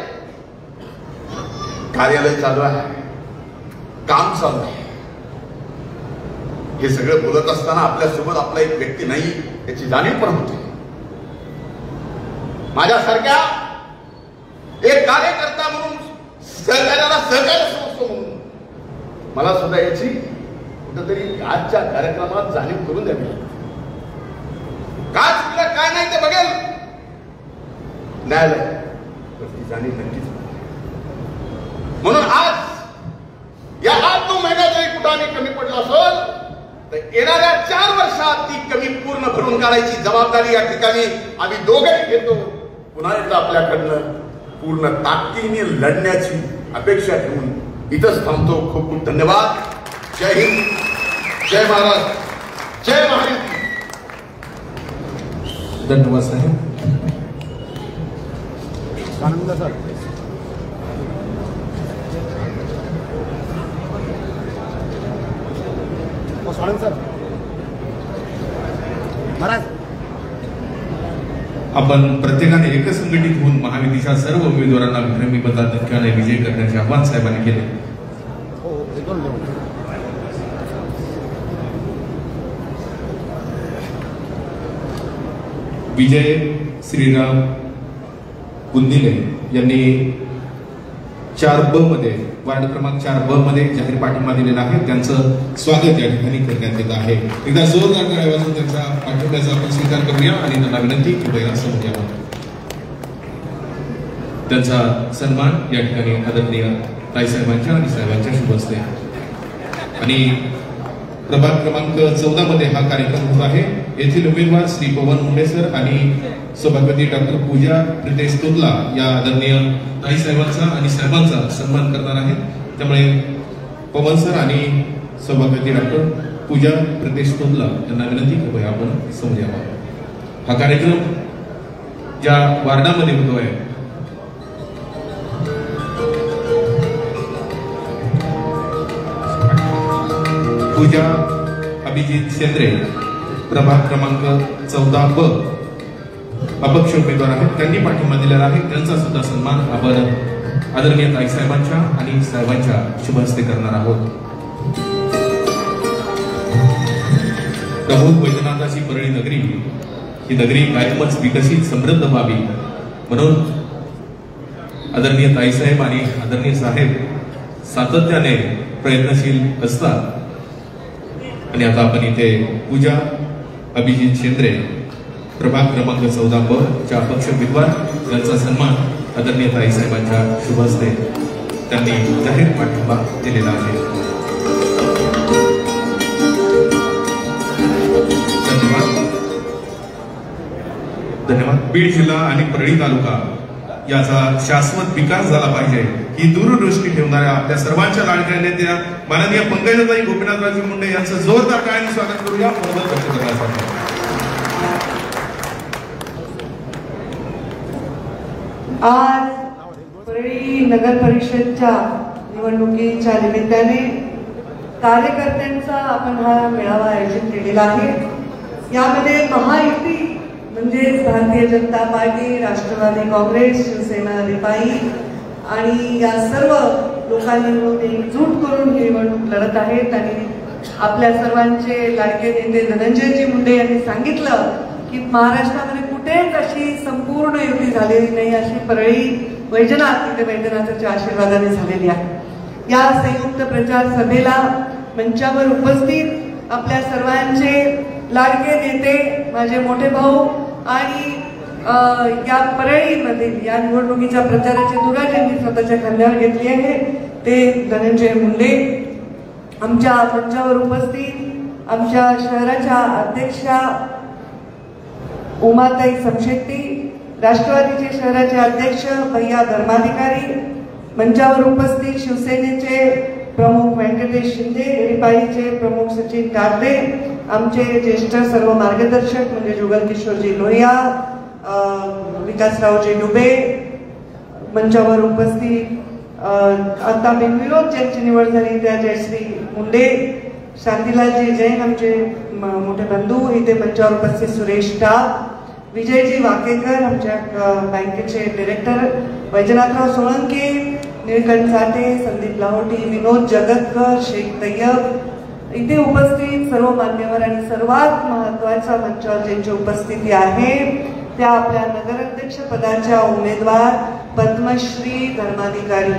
कार्यालय चालू आहे, काम चालू आहे. हे सगळं बोलत असताना आपल्यासोबत आपला एक व्यक्ती नाही याची जाणीव पण होते. माझ्यासारख्या एक कार्यकर्ता म्हणून, सहकार्याला सहकार्य समजतो म्हणून मला सुद्धा याची कुठेतरी आजच्या कार्यक्रमात जाणीव करून द्यावी लागते. काय चुकलं काय नाही ते बघेल न्यायालय, ती जाणीव नक्कीच. म्हणून आज या 8-9 महिन्यात जरी कुठं आम्ही कमी पडलो असेल तर येणाऱ्या 4 वर्षात ती कमी पूर्ण भरून काढायची जबाबदारी या ठिकाणी आम्ही दोघेही घेतो. पुन्हा एकदा आपल्याकडनं पूर्ण ताकदीने लढण्याची अपेक्षा ठेवून इथंच थांबतो. खूप खूप धन्यवाद. जय हिंद, जय महाराष्ट्र, जय महायुती. धन्यवाद साहेब. आनंद सर, स्वागत सर. महाराज, आपण प्रत्येकाने एकसंघटित होऊन महायुतीच्या सर्व उमेदवारांना विक्रमी मताधिक्याने विजय करण्याचे आवाहन साहेबांनी केले. हो, एकदम विजय श्रीराम कुंदिले यांनी 4B मध्ये, वार्ड क्रमांक 4B मध्ये जाहीर पाठिंबा दिलेला आहे. त्यांचं स्वागत या ठिकाणी करण्यात येत आहे. एकदा जोरदार टाळ्या वाजवून त्यांच्या पाठिंब्याचा आपण स्वीकार करूया आणि त्यांना विनंती की बैलासमोर यावं. त्यांचा सन्मान या ठिकाणी आदरणीय ताईसाहेबांच्या आणि साहेबांच्या शुभ हस्ते. आणि प्रभाग क्रमांक 14 मध्ये हा कार्यक्रम होत आहे. येथील उमेदवार श्री पवन मुंडेसर आणि सौभाग्यवती डॉक्टर पूजा प्रितेश तोदला या आदरणीय ताईसाहेबांचा आणि साहेबांचा सन्मान करणार आहेत. त्यामुळे पवन सर आणि सौभाग्यवती डॉक्टर पूजा प्रितेश तोदला यांना विनंती की आपण समोर यावा. हा कार्यक्रम ज्या वार्डामध्ये होतोय पूजा अभिजित सेंद्रे, प्रभाग क्रमांक 14B अपक्ष उमेदवार आहेत. त्यांनी पाठिंबा दिलेला आहे. त्यांचा सुद्धा सन्मान आपण आदरणीय ताईसाहेबांच्या आणि साहेबांच्या शुभ हस्ते करणार आहोत. प्रभू वैजनाथाची परळी नगरी ही नगरी कायमच विकसित समृद्ध व्हावी म्हणून आदरणीय ताईसाहेब आणि आदरणीय साहेब सातत्याने प्रयत्नशील असतात. आणि आता आपण इथे पूजा अभिजित शेंद्रे, प्रभाग क्रमांक 14B च्या अपक्ष उमेदवार यांचा सन्मान आदरणीय ताईसाहेबांच्या शुभ हस्ते त्यांनी जाहीर पाठिंबा दिलेला आहे. धन्यवाद. बीड जिल्हा आणि परळी तालुका याचा शाश्वत विकास झाला पाहिजे ही दूरदृष्टी ठेवणाऱ्या आपल्या सर्वांच्या लाडक्या नेत्या माननीय पंकजाताई गोपीनाथरावजी मुंडे यांचं जोरदार टाळ्यांनी स्वागत करूया मनोगत व्यक्त करण्यासाठी. आज परळी नगर परिषदच्या निवडणुकीच्या निमित्ताने कार्यकर्त्यांचा आपण हा मेळावा आयोजित केलेला आहे. यामध्ये महायुती म्हणजेच भारतीय जनता पार्टी, राष्ट्रवादी काँग्रेस, शिवसेना, रिपाई आणि या सर्व लोकांनी मिळून एकजूट करून ही निवडणूक लढत आहेत. आणि आपल्या सर्वांचे लाडके नेते धनंजयजी मुंडे यांनी सांगितलं की महाराष्ट्रामध्ये कुठेच अशी संपूर्ण युती झालेली नाही, अशी परळी वैजनाथ तिथे वैजनाथाच्या आशीर्वादाने झालेली आहे. या संयुक्त प्रचार सभेला मंचावर उपस्थित आपल्या सर्वांचे लाडके नेते, माझे मोठे भाऊ आणि या परळीमधील या निवडणुकीच्या प्रचाराची धुरा ज्यांनी स्वतःच्या खांद्यावर घेतली आहे ते धनंजय मुंडे. आमच्या मंचावर उपस्थित आमच्या शहराच्या अध्यक्षा उमाताई समशेट्टी, राष्ट्रवादीचे शहराचे अध्यक्ष भैया धर्माधिकारी, मंचावर उपस्थित शिवसेनेचे प्रमुख व्यंकटेश शिंदे, रिपाईचे प्रमुख सचिन टारदे, आमचे ज्येष्ठ सर्व मार्गदर्शक म्हणजे जुगल किशोरजी लोहिया, विकासरावजी डुबे, मंचावर उपस्थित आता बिनविरोध ज्यांची निवड झाली त्या जयश्री मुंडे, शांतीलालजी जैन आमचे मोठे बंधू, इथे मंचावर उपस्थित सुरेश टाप, विजयजी वाकेकर आमच्या बँकेचे डिरेक्टर, वैजनाथराव सोळंके, निळकंठ साठे, संदीप लाहोटी, विनोद जगतकर, शेख तय्यब, इथे उपस्थित सर्व मान्यवर आणि सर्वात महत्वाच्या मंचावर ज्यांची उपस्थिती आहे त्या आपल्या नगराध्यक्ष पदाच्या उमेदवार पद्मश्री धर्माधिकारी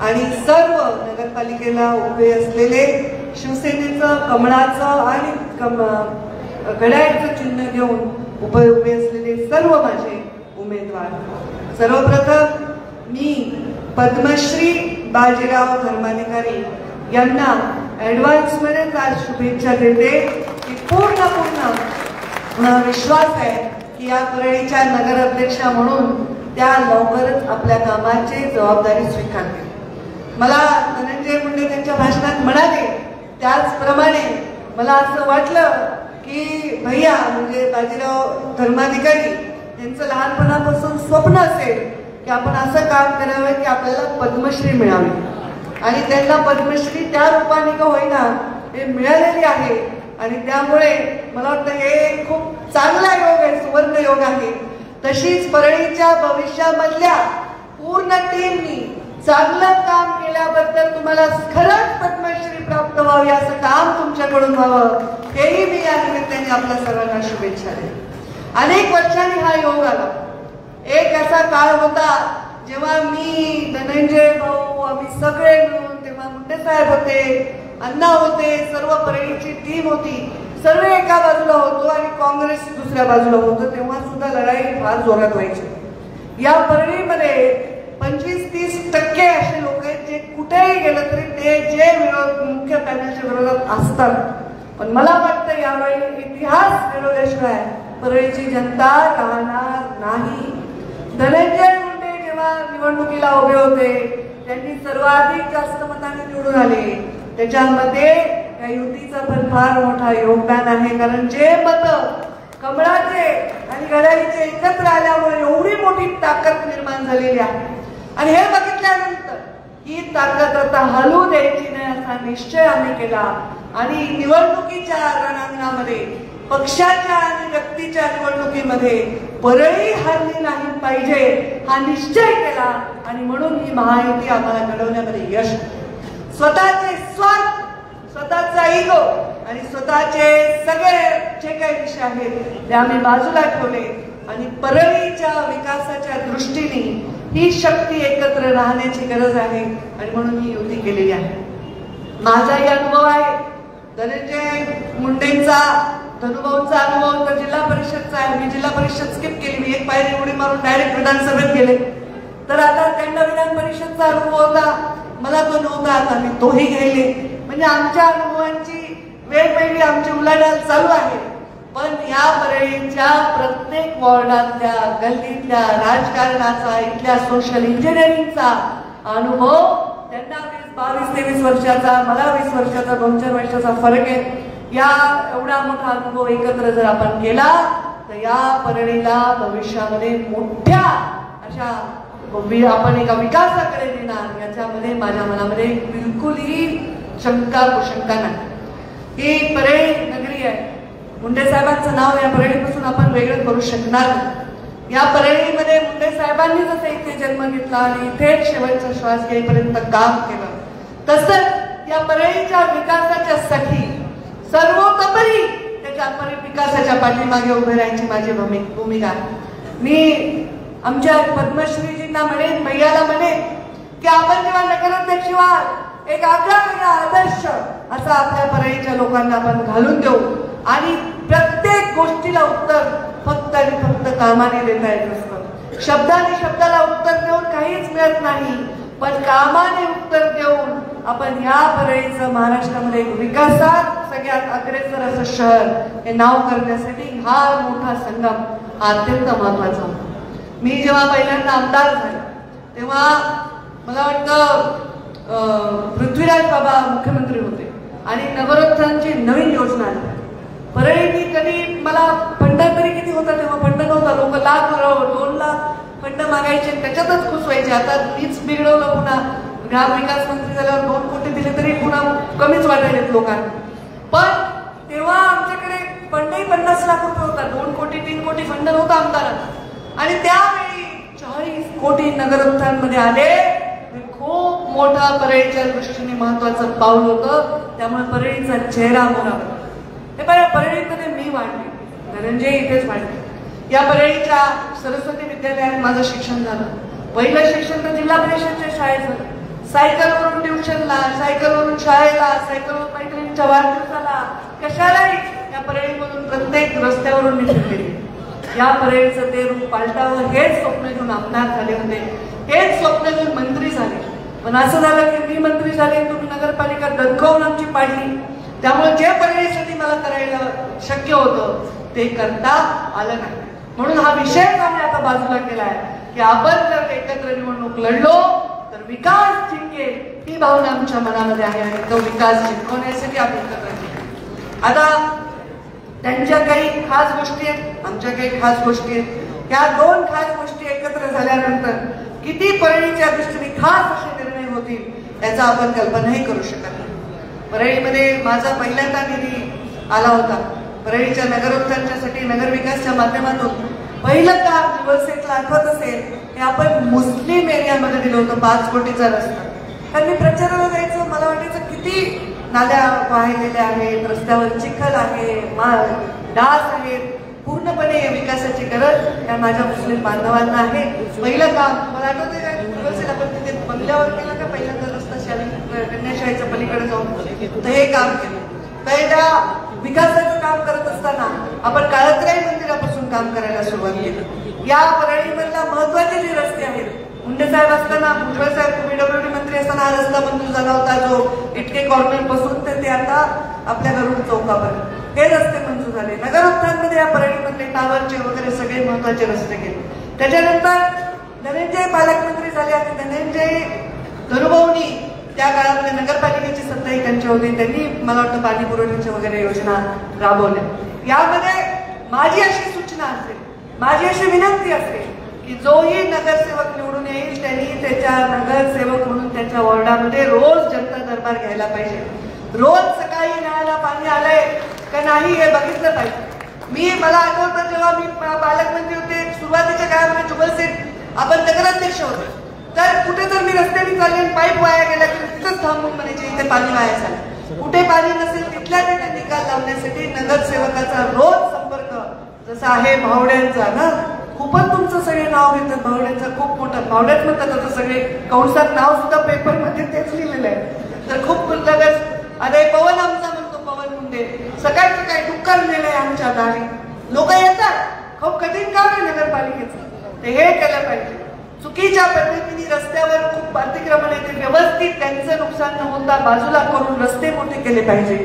आणि सर्व नगरपालिकेला उभे असलेले शिवसेनेचं कमळाचं आणि घड्याळाचं चिन्ह घेऊन उभे असलेले सर्व माझे उमेदवार. सर्वप्रथम मी पद्मश्री बाजीराव धर्माधिकारी यांना ऍडव्हान्स मध्ये आज शुभेच्छा देते की पूर्ण विश्वास आहे की या परळीच्या नगराध्यक्षा म्हणून त्या लवकरच आपल्या कामाची जबाबदारी स्वीकारतील. मला धनंजय मुंडे त्यांच्या भाषणात म्हणाले त्याचप्रमाणे मला असं वाटलं की भैया म्हणजे बाजीराव धर्माधिकारी यांचं लहानपणापासून स्वप्न असेल की आपण असं काम करावं की आपल्याला पद्मश्री मिळावी आणि त्यांना पद्मश्री त्या रूपाने का होईना हे मिळालेली आहे. आणि त्यामुळे मला वाटतं हे खूप चांगला योग आहे, सुवर्ण योग आहे. तशीच परळीच्या भविष्यामधल्या पूर्ण टीमनी चांगलं काम केल्याबद्दल तुम्हाला खरंच पद्मश्री प्राप्त व्हावी, असं काम तुमच्याकडून व्हावं हेही मी या निमित्ताने आपल्या सर्वांना शुभेच्छा देते. अनेक वर्षांनी हा योग आला. एक असा काळ होता जेव्हा मी, धनंजय भाऊ, आम्ही सगळे मिळून, तेव्हा मुंडे साहेब होते, अण्णा होते, सर्व परळीची टीम होती, सर्व एका बाजूला होतो आणि काँग्रेस दुसऱ्या बाजूला होतो. तेव्हा सुद्धा लढाई फार जोरात व्हायची. या परळीमध्ये 25-30% असे लोक आहेत जे कुठेही गेलं तरी ते जे मुख्य पॅनलच्या विरोधात असतात. पण मला वाटतं यावेळी इतिहास घडवल्याशिवाय परळीची जनता राहणार नाही. धनंजय मुंडे जेव्हा निवडणुकीला उभे होते त्यांनी सर्वाधिक जास्त मतांनी निवडून आले. त्याच्यामध्ये या युतीचं पण फार मोठा योगदान आहे, कारण जे मत कमळाचे आणि घड्याळीचे एकत्र आल्यामुळे एवढी मोठी ताकद निर्माण झालेली आहे. आणि हे बघितल्यानंतर ही ताकद आता हलू द्यायची नाही असा निश्चय आम्ही केला आणि निवडणुकीच्या रणांगणामध्ये, पक्षाच्या आणि व्यक्तीच्या निवडणुकीमध्ये परळी हरली नाही पाहिजे हा निश्चय केला. आणि म्हणून ही महायुती आम्हाला घडवण्यामध्ये यश, स्वतःचे स्वार्थ, स्वतःचा इगो आणि स्वतःचे सगळे जे काही विषय आहेत ते आम्ही बाजूला ठेवले आणि परळीच्या विकासाच्या दृष्टीने ही शक्ती एकत्र राहण्याची गरज आहे आणि म्हणून ही युती केलेली आहे. माझाही अनुभव आहे, धनंजय मुंडेंचा, धनुभाऊंचा अनुभव तर जिल्हा परिषदचा आहे. मी जिल्हा परिषद स्किप केली, मी एक पायरी उडी मारून डायरेक्ट विधानसभेत गेले. तर आता त्यांना विधान परिषदचा अनुभव होता, मला तो नव्हता, आता मी तोही घ्यायले. म्हणजे आमच्या अनुभवांची वेगवेगळी आमची उलाढाल चालू आहे. पण या परळीच्या प्रत्येक वॉर्डातल्या, गल्लीतल्या राजकारणाचा, इथल्या सोशल इंजिनिअरिंगचा अनुभव, त्यांना 22-23 वर्षाचा, मला 20 वर्षाचा, 2-4 वर्षाचा फरक आहे. या एवढा मोठा अनुभव एकत्र जर आपण केला तर या परळीला भविष्यामध्ये मोठ्या अशा आपण एका विकासाकडे नेणार याच्यामध्ये माझ्या मनामध्ये बिलकुलही शंका कुशंका नाही. ही परळी नगरी आहे. मुंडे साहेबांचं नाव या परळीपासून आपण वेगळं करू शकणार नाही. या परळीमध्ये मुंडे साहेबांनी जसं इथे जन्म घेतला आणि इथेच शेवटचा श्वास घेईपर्यंत काम केलं, तसंच या परळीच्या विकासाच्या साठी सर्वतोपरी त्याच्या विकासाच्या पाठीमागे उभे राहायची माझी भूमिका. मी आमच्या पद्मश्रीजींना म्हणेन, भैयाला म्हणेन की आपण जेव्हा नगराध्यक्ष व्हाल एक आगळा वेगळा आदर्श असा आपल्या परळीच्या लोकांना आपण घालून देऊ आणि प्रत्येक गोष्टीला उत्तर फक्त आणि फक्त कामाने देता येत असतं. शब्दाने शब्दाला उत्तर देऊन काहीच मिळत नाही, पण कामाने उत्तर देऊन आपण या परळीचं महाराष्ट्रामध्ये विकासात सगळ्यात अग्रेसर असं शहर हे नाव करण्यासाठी हा मोठा संगम अत्यंत महत्वाचा होता. मी जेव्हा पहिल्यांदा आमदार झाले तेव्हा मला वाटतं पृथ्वीराज बाबा मुख्यमंत्री होते आणि नगरोत्थानची नवीन योजना आली. परळीनी कधी मला फंड तरी किती होता तेव्हा फंड नव्हता. लोक 1,00,000 2,00,000 फंड मागायचे, त्याच्यातच खुश व्हायचे. आता मीच बिघडवलं, पुन्हा ग्रामविकास मंत्री झाल्यावर 2 कोटी दिले तरी पुन्हा कमीच वाटायलेत लोकांना. पण तेव्हा आमच्याकडे फंडही 50 लाख रुपये होता. 2 कोटी 3 कोटी फंड नव्हता आमदारांना आणि त्यावेळी 40 कोटी नगरोत्थानमध्ये आले. खूप मोठा परळीच्या दृष्टीने महत्वाचं पाऊल होतं. त्यामुळे परळीचा चेहरा मोहरा. हे बरं, परळीमध्ये मी वाढले, धनंजय इथेच वाढले. या परळीच्या सरस्वती विद्यालयात माझं शिक्षण झालं. पहिलं शिक्षण तर जिल्हा परिषदच्या शाळेत झालं. सायकलवरून ट्युशनला, सायकलवरून शाळेला, सायकलवरून मैत्रिणींच्या वाढदिवसाला, कशालाही या परळीमधून प्रत्येक रस्त्यावरून मी फिरले. या परळीचं ते रूप पालटावं हेच स्वप्न घेऊन आमदार झाले होते, हेच स्वप्न घेऊन मंत्री झाले. पण असं झालं की मी मंत्री झाले, तुम्ही नगरपालिका दणकवून आमची पाडली. त्यामुळे जे परळीसाठी मला करायला शक्य होतं ते करता आलं नाही. म्हणून हा विषय आम्ही आता बाजूला केला आहे की आपण जर एकत्र निवडणूक लढलो तर विकास जिंकेल ही भावना आमच्या मनामध्ये आहे आणि तो विकास जिंकवण्यासाठी आम्ही एकत्र केला. आता त्यांच्या काही खास गोष्टी आहेत, आमच्या काही खास गोष्टी आहेत. या 2 खास गोष्टी एकत्र झाल्यानंतर किती परळीच्या दृष्टीने खास असे निर्णय होतील याचा आपण कल्पनाही करू शकत नाही. परळीमध्ये माझा पहिल्यांदा निधी आला होता. परळीच्या नगरोत्थानासाठी नगर विकासच्या माध्यमातून पहिलं काम युवसेनेला आठवत असेल हे आपण मुस्लिम एरियामध्ये दिलं होतं. 5 कोटीचा रस्ता. कारण मी प्रचाराला जायचं, मला वाटायचं किती नाल्या वाहिलेल्या आहेत, रस्त्यावर चिखल आहे, डास आहेत, पूर्णपणे विकासाची गरज या माझ्या मुस्लिम बांधवांना आहे. पहिलं काम मला आठवते का युवसेना आपण तिथे बंगल्यावर केलं का पहिल्यांदा रस्ता कन्याशाळेच्या पलीकडे जाऊन तर हे काम केलं. पहिल्या विकासाचं काम करत असताना आपण काळात्राई मंदिरापासून काम करायला सुरुवात केली. या परळीमधला महत्वाचे जे रस्ते आहेत, मुंडे साहेब असताना, भुजबळ साहेब PWD मंत्री असताना हा रस्ता मंजूर झाला होता, जो इटके कॉर्नर पासून ते आता आपल्या गरुड चौकापर्यंत हे रस्ते मंजूर झाले. नगरोत्थानमध्ये या परळीमधले टावरचे वगैरे सगळे महत्वाचे रस्ते केले. त्याच्यानंतर धनंजय पालकमंत्री झाले आणि धनंजय धनुभाऊनी त्या काळामध्ये नगरपालिकेची सत्ताही त्यांची होती. त्यांनी मला वाटतं पाणी पुरवठ्याच्या वगैरे योजना राबवल्या. यामध्ये माझी अशी सूचना असेल, माझी अशी विनंती असेल की जोही नगरसेवक निवडून येईल त्यांनी त्याच्या नगरसेवक म्हणून त्याच्या वॉर्डामध्ये रोज जनता दरबार घ्यायला पाहिजे. रोज सकाळी नळाला पाणी आलंय का नाही हे बघितलं पाहिजे. मला आठवतं जेव्हा मी पालकमंत्री होते सुरुवातीच्या काळामध्ये जुगलसेठ आपण नगराध्यक्ष होते, तर कुठे जर मी रस्त्याने चालले पाईप वाया गेला की तिथंच थांबून म्हणायचे इथे पाणी वाया झालं. कुठे पाणी नसेल तिथल्या तिथे निकाल लावण्यासाठी नगरसेवकाचा रोज संपर्क जसा आहे भावड्यांचा ना, खूपच तुमचं सगळे नाव घेतात. भावड्यांचा खूप मोठा भावड्यात म्हणतात आता सगळे कंसात नाव सुद्धा पेपरमध्ये तेच लिहिलेलं आहे. तर खूप लगेच अरे पवन आमचा म्हणतो, पवन मुंडे सकाळी सकाळी दुकान लिहिलंय आमच्या दारी. लोक येतात, खूप कठीण काम आहे नगरपालिकेचं, ते हे केलं पाहिजे. चुकीच्या पद्धतीने रस्त्यावर खूप अतिक्रमण येते, व्यवस्थित त्यांचं नुकसान न होता बाजूला करून रस्ते मोठे केले पाहिजे.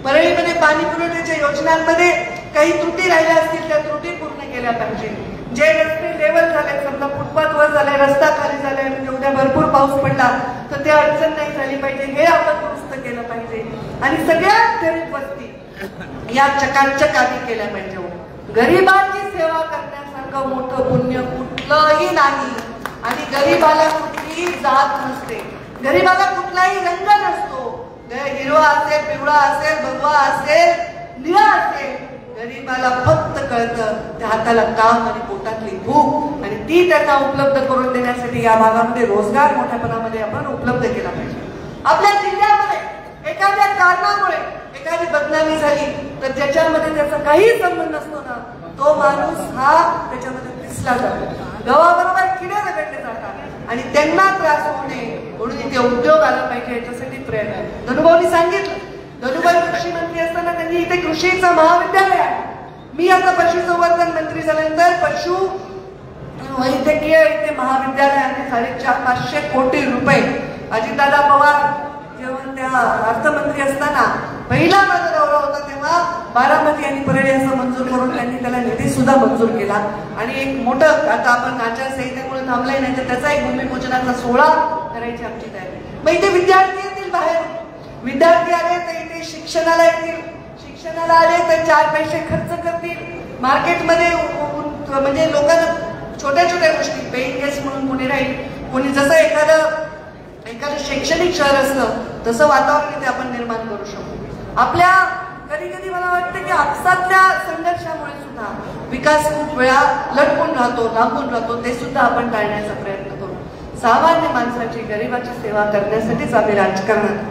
परळीमध्ये पाणी पुरवठ्याच्या योजनांमध्ये काही त्रुटी राहिल्या असतील त्या त्रुटी पूर्ण केल्या पाहिजे. जे रस्ते लेवल झाले, समजा फुटपाथ वर झाले, रस्ता खाली झालाय, म्हणजे उद्या भरपूर पाऊस पडला तर ते अडचण नाही झाली पाहिजे, हे आपण दुरुस्त केलं पाहिजे. आणि सगळ्यात गरीब वस्ती या चकाचक आधी केल्या पाहिजे. गरिबांची सेवा करण्यासारखं मोठं पुण्य कुठलंही नाही. आणि गरिबाला कुठलीही जात नसते, गरिबाला कुठलाही रंग नसतो. हिरवा असेल, पिवळा असेल, भगवा असेल, निळा असेल, गरिबाला फक्त कळतं त्या हाताला काम आणि पोटातली भूक, आणि ती त्यांना उपलब्ध करून देण्यासाठी या भागामध्ये रोजगार मोठ्या प्रमाणामध्ये आपण उपलब्ध केला पाहिजे. आपल्या जिल्ह्यामध्ये एखाद्या कारणामुळे एखादी बदनामी झाली तर ज्याच्यामध्ये त्याचा काही संबंध नसतो ना, तो माणूस हा त्याच्यामध्ये दिसला जातो. गावाबरोबर किडे रगडले जातात आणि त्यांना त्रास होऊ नये म्हणून इथे उद्योग आला पाहिजे याच्यासाठी प्रयत्न आहे. धनुभाऊनी सांगितलं, धनुभाई कृषी मंत्री असताना त्यांनी इथे कृषीचं महाविद्यालय आहे. मी आता पशुसंवर्धन मंत्री झाल्यानंतर पशु वैद्यकीय इथे महाविद्यालय आहे. 450 कोटी रुपये अजितदादा पवार जेव्हा त्या अर्थमंत्री असताना पहिला माझा दौरा होता तेव्हा बारामती आणि परळी असं मंजूर करून त्यांनी त्याला निधी सुद्धा मंजूर केला. आणि एक मोठं, आता आपण आचारसंहितेमुळे थांबलाय नाही तर त्याचा एक भूमिपूजनाचा सोहळा करायची आमची तयारी. मग इथे विद्यार्थी येतील, बाहेर विद्यार्थी आले तर इथे शिक्षणाला येतील, शिक्षणाला आले तर 4 पैसे खर्च करतील. मार्केटमध्ये म्हणजे लोकांना छोट्या छोट्या गोष्टी, पेइंग गेस्ट म्हणून कोणी राहील, कोणी जसं एखादं शैक्षणिक शहर असतं तसं वातावरण इथे आपण निर्माण करू शकतो. आपल्या कधी कधी मला वाटतं की आपसातल्या संघर्षामुळे सुद्धा विकास खूप वेळा लटकून राहतो, लांबून राहतो, ते सुद्धा आपण टाळण्याचा प्रयत्न करू. सामान्य माणसाची, गरिबाची सेवा करण्यासाठीच आम्ही राजकारणात.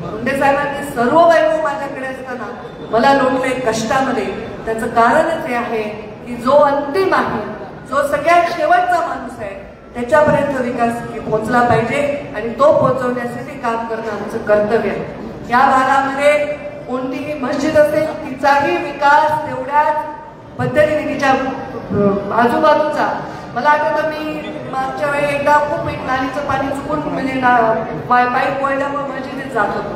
मुंडे साहेबांनी सर्व वैभव माझ्याकडे असताना मला लोटले कष्टामध्ये. त्याचं कारणच हे आहे की जो अंतिम आहे, जो सगळ्यात शेवटचा माणूस आहे, त्याच्यापर्यंत विकास पोहोचला पाहिजे आणि तो पोहोचवण्यासाठी काम करणं आमचं कर्तव्य आहे. या भागामध्ये कोणतीही मस्जिद असेल तिचाही विकास तेवढ्याच पद्धतीने तिच्या आजूबाजूचा. मला आठवतं मी मागच्या वेळी एकदा खूप एक नालीचं पाणी चुकून म्हणजे पाईप वळल्यामुळे मस्जिदीत जात होतो,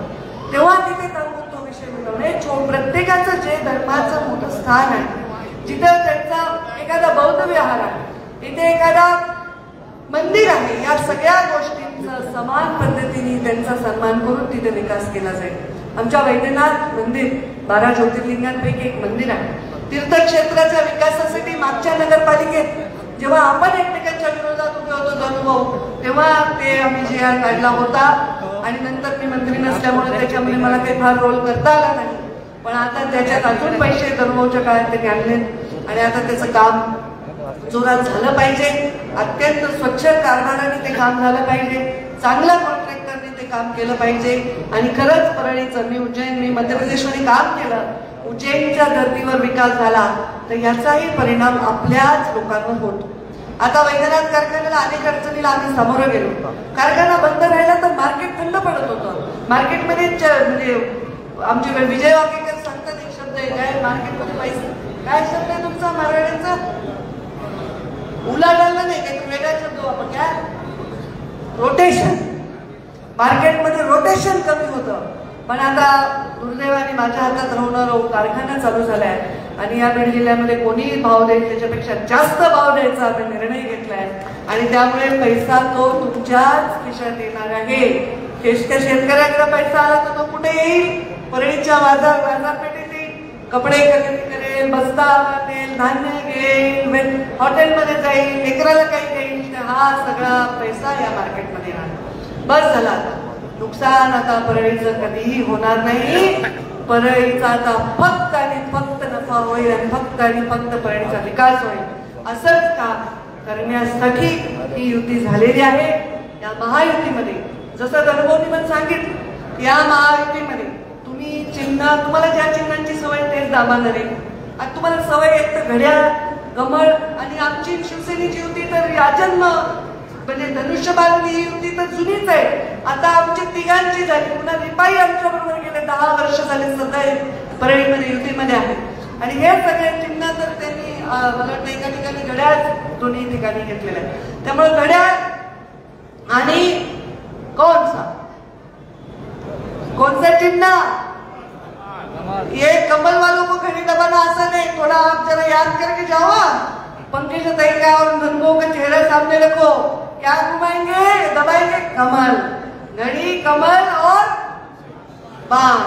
तेव्हा तिथे थांबून तो विषय मिळवणे. प्रत्येकाचं जे धर्माचं मोठं स्थान आहे, जिथं त्यांचा एखादा बौद्ध विहार आहे, तिथे एखादा मंदिर आहे, या सगळ्या गोष्टींचा समान पद्धतीने त्यांचा सन्मान करून तिथे विकास केला जाईल. आमच्या वैद्यनाथ मंदिर 12 ज्योतिर्लिंगांपैकी एक मंदिर आहे. तीर्थक्षेत्राच्या विकासासाठी मागच्या नगरपालिकेत जेव्हा आपण एकमेकांच्या विरोधात उभे होतो धनुभाऊ, तेव्हा ते आम्ही जे काढला होता आणि नंतर मी मंत्री नसल्यामुळे त्याच्यामध्ये मला काही फार रोल करता आला नाही. पण आता त्याच्यात अजून पैसे धनुभाऊच्या काळात त्यांनी आणले आणि आता त्याचं काम जोरात झालं पाहिजे. अत्यंत स्वच्छ कारभाराने ते काम झालं पाहिजे, चांगल्या कॉन्ट्रॅक्टरने ते काम केलं पाहिजे. आणि खरंच परळीचं, मी मध्य प्रदेशमध्ये काम केलं, उज्जैनच्या धर्तीवर विकास झाला तर याचाही परिणाम आपल्याच लोकांवर होतो. आता वैद्यनाथ कारखान्याला अनेक अडचणीला आम्ही सामोरं गेलो. कारखाना बंद राहिला तर मार्केट थंड पडत होतं. मार्केटमध्ये म्हणजे आमचे विजय वाकेकर सांगतात एक शब्द आहे, काय मार्केटमध्ये पैसे, काय शब्द आहे तुमचा मराठ्यांचा, उलाढाल नाही, काही वेगळा शब्द आपण काय, रोटेशन. मार्केटमध्ये रोटेशन कमी होतं. पण आता दुर्दैवाने माझ्या हातात राहू कारखाना चालू झालाय आणि या बीड जिल्ह्यामध्ये कोणीही भाव देईल त्याच्यापेक्षा जास्त भाव द्यायचा आम्ही निर्णय घेतलाय. आणि त्यामुळे पैसा तो तुमच्याच खिशात येणार आहे. शेतकऱ्याकडे पैसा आला तर तो कुठे येईल, परळीच्या बाजारपेठेत येईल, कपडे खरेदी करेल, बस्ता आणेल, धान्य घेईल, हॉटेलमध्ये जाईल, लेकराला काही देईल, हा सगळा पैसा या मार्केटमध्ये येणार. बस झाला, आता नुकसान आता परळीचं कधीही होणार नाही. परळीचा आता फक्त आणि फक्त नफा होईल आणि फक्त परळीचा विकास होईल. असंच काम करण्यासाठी ही युती झालेली आहे. या महायुतीमध्ये जसं धनुभाऊनी पण सांगितलं, या महायुतीमध्ये तुम्ही चिन्ह, तुम्हाला ज्या चिन्हांची सवय तेच दाबाणार आहे. आता तुम्हाला सवय एक तर घड्याळ, कमळ, आणि आमची शिवसेनेची युती तर याजन्म म्हणजे धनुष्यबाण ही युती तर जुनीच आहे. आता आमची तिघांची झाली, पुन्हा रिपाई आमच्या बरोबर गेले 10 वर्ष झाले सध्या परळीमध्ये युतीमध्ये आहे. आणि हे सगळे चिन्ह तर त्यांनी मला वाटतं एका ठिकाणी घड्याळ दोन्ही ठिकाणी घेतलेलं आहे. त्यामुळे घड्याळ आणि कोणतं चिन्ह, ये कमल वालों को खड़ी दबाना आसान है, थोड़ा आप जरा याद करके जाओ. पंकज का और धनबो का चेहरा सामने रखो, क्या घुमाएंगे, दबाएंगे, कमल, घड़ी, कमल और बाण,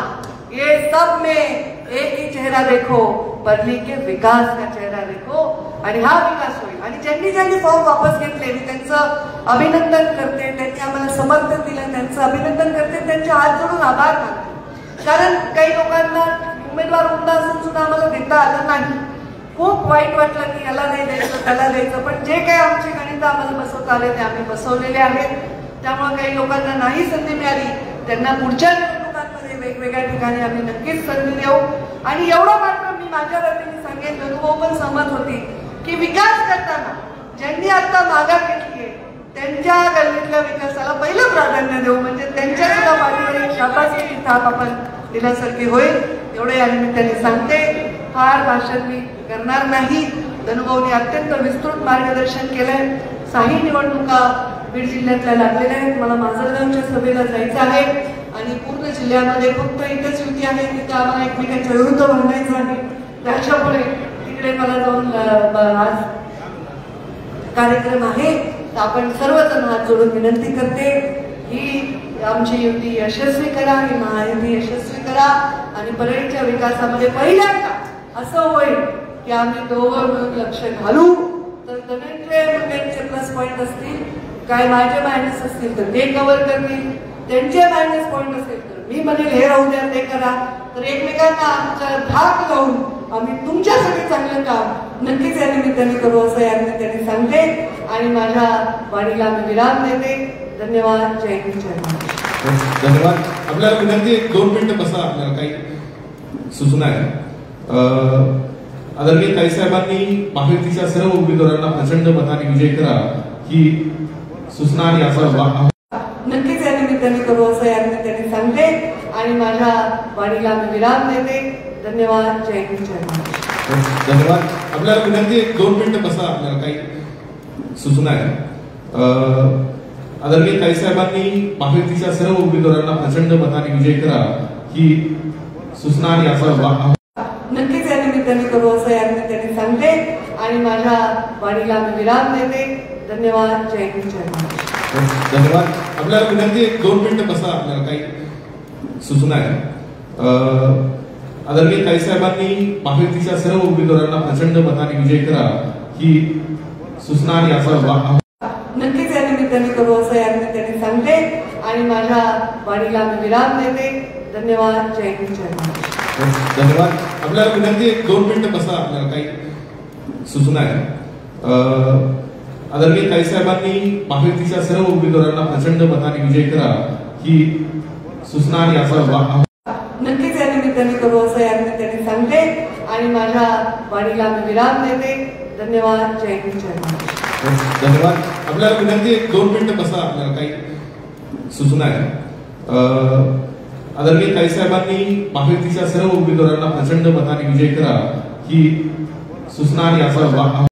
ये सब में एक ही चेहरा देखो, बदली के विकास का चेहरा देखो आणि हा विकास होईल. आणि ज्यांनी ज्यांनी फॉर्म वापस घेतले मी त्यांचं अभिनंदन करते, त्यांनी आम्हाला समर्थन दिलं त्यांचं अभिनंदन करते, त्यांचे हात जोडून आभार मानते. कारण काही लोकांना उमेदवार उमदा असून सुद्धा आम्हाला देता आलं नाही. खूप वाईट वाटलं की याला नाही द्यायचं त्याला द्यायचं, पण जे काही आमचे गणित आम्हाला बसवता आले ते आम्ही बसवलेले आहेत. त्यामुळे काही लोकांना नाही संधी मिळाली त्यांना पुढच्या निवडणुकांमध्ये वेगवेगळ्या ठिकाणी आम्ही नक्कीच संधी देऊ. आणि एवढं मात्र मी माझ्या वतीने सांगेन, धनुभाऊ पण सहमत होती की विकास करताना ज्यांनी आता माघार घेतली आहे त्यांच्या गल्लीतल्या विकासाला पहिलं प्राधान्य देऊ, म्हणजे त्यांच्या सुद्धा पाठीवर एक शाबासकीची थाप आपण दिल्यासारखी होईल. एवढे या निमित्ताने सांगते. फार भाषण मी करणार नाही. धनुभाऊनी अत्यंत विस्तृत मार्गदर्शन केलंय. 6 निवडणुका बीड जिल्ह्यातल्या लागलेल्या आहेत. मला माजलगावच्या सभेला जायचं आहे आणि पूर्ण जिल्ह्यामध्ये फक्त एकच युती आहे, तिथे आम्हाला एकमेकांच्या विरुद्ध भांडायचं आहे. त्याच्यामुळे तिकडे मला जाऊन आज कार्यक्रम आहे, तर आपण सर्वजण हात जोडून विनंती करते ही आमची युती यशस्वी करा, ही महायुती यशस्वी करा आणि परळीच्या विकासामध्ये पहिल्यांदा असं होईल की आम्ही दोघं मिळून लक्ष घालू. तर धनंजय मुंडेंचे प्लस पॉईंट असतील, काय माझे मायनस असतील तर ते कव्हर करतील, त्यांचे मायनस पॉईंट असेल तर मी म्हणेल हे राहू द्या ते करा. तर एकमेकांना आमच्या धाक लावून आम्ही तुमच्यासाठी चांगलं काम नक्कीच या निमित्ताने करू असं या निमित्ताने सांगते आणि माझ्या वाणीला मी विराम देते. धन्यवाद. जय हिंद, जय महाराष्ट्र. धन्यवाद. आपल्याला विनंती 2 मिनिटं बसा. आपल्याला काही सूचना आहे. आदरणीय ताईसाहेबांनी महायुतीच्या सर्व उमेदवारांना प्रचंड मताने विजय करा ही सूचना आणि असा नक्कीच या निमित्ताने करू असं या निमित्ताने सांगते आणि माझ्या वाणीला मी विराम देते. धन्यवाद. जय हिंद, जय महाराष्ट्र. धन्यवाद. आपल्याला विनंती 2 मिनिटं बसा. आपल्याला काही सूचना आहे. आदरणीय ताईसाहेबांनी महायुतीच्या सर्व उमेदवारांना प्रचंड मताने विजय करा ही सूचना आणि असा नक्कीच या निमित्ताने करू असं या निमित्ताने सांगते आणि माझ्या वाणीला मी विराम देते. धन्यवाद. जय हिंद, जय महाराष्ट्र. धन्यवाद. आपल्याला विनंती 2 मिनिटं बसा. आपल्याला काही सूचना आहे. आदरणीय ताईसाहेबांनी महायुतीच्या सर्व उमेदवारांना प्रचंड मताने विजय करा ही सूचना आणि असा नक्कीच या निमित्ताने करू असं या निमित्ताने सांगते आणि माझ्या वाणीला मी विराम देते. धन्यवाद. जय हिंद, जय महाराष्ट्र. धन्यवाद. आपल्याला विनंती 2 मिनिटं बसा. आपल्याला काही सूचना आहे. आदरणीय ताईसाहेबांनी महायुतीच्या सर्व उमेदवारांना प्रचंड मताने विजय करा ही सूचना आणि असा नक्कीच या निमित्ताने करू असं या निमित्ताने सांगते आणि माझ्या वाणीला मी विराम देते. धन्यवाद. जय हिंद, जय महाराष्ट्र. धन्यवाद. आपल्याला विनंती 2 मिनिटं बसा. आपल्याला काही सूचना आहे. आदरणीय ताईसाहेबांनी महायुतीच्या सर्व उमेदवारांना प्रचंड मताने विजय करा ही सूचना आणि असा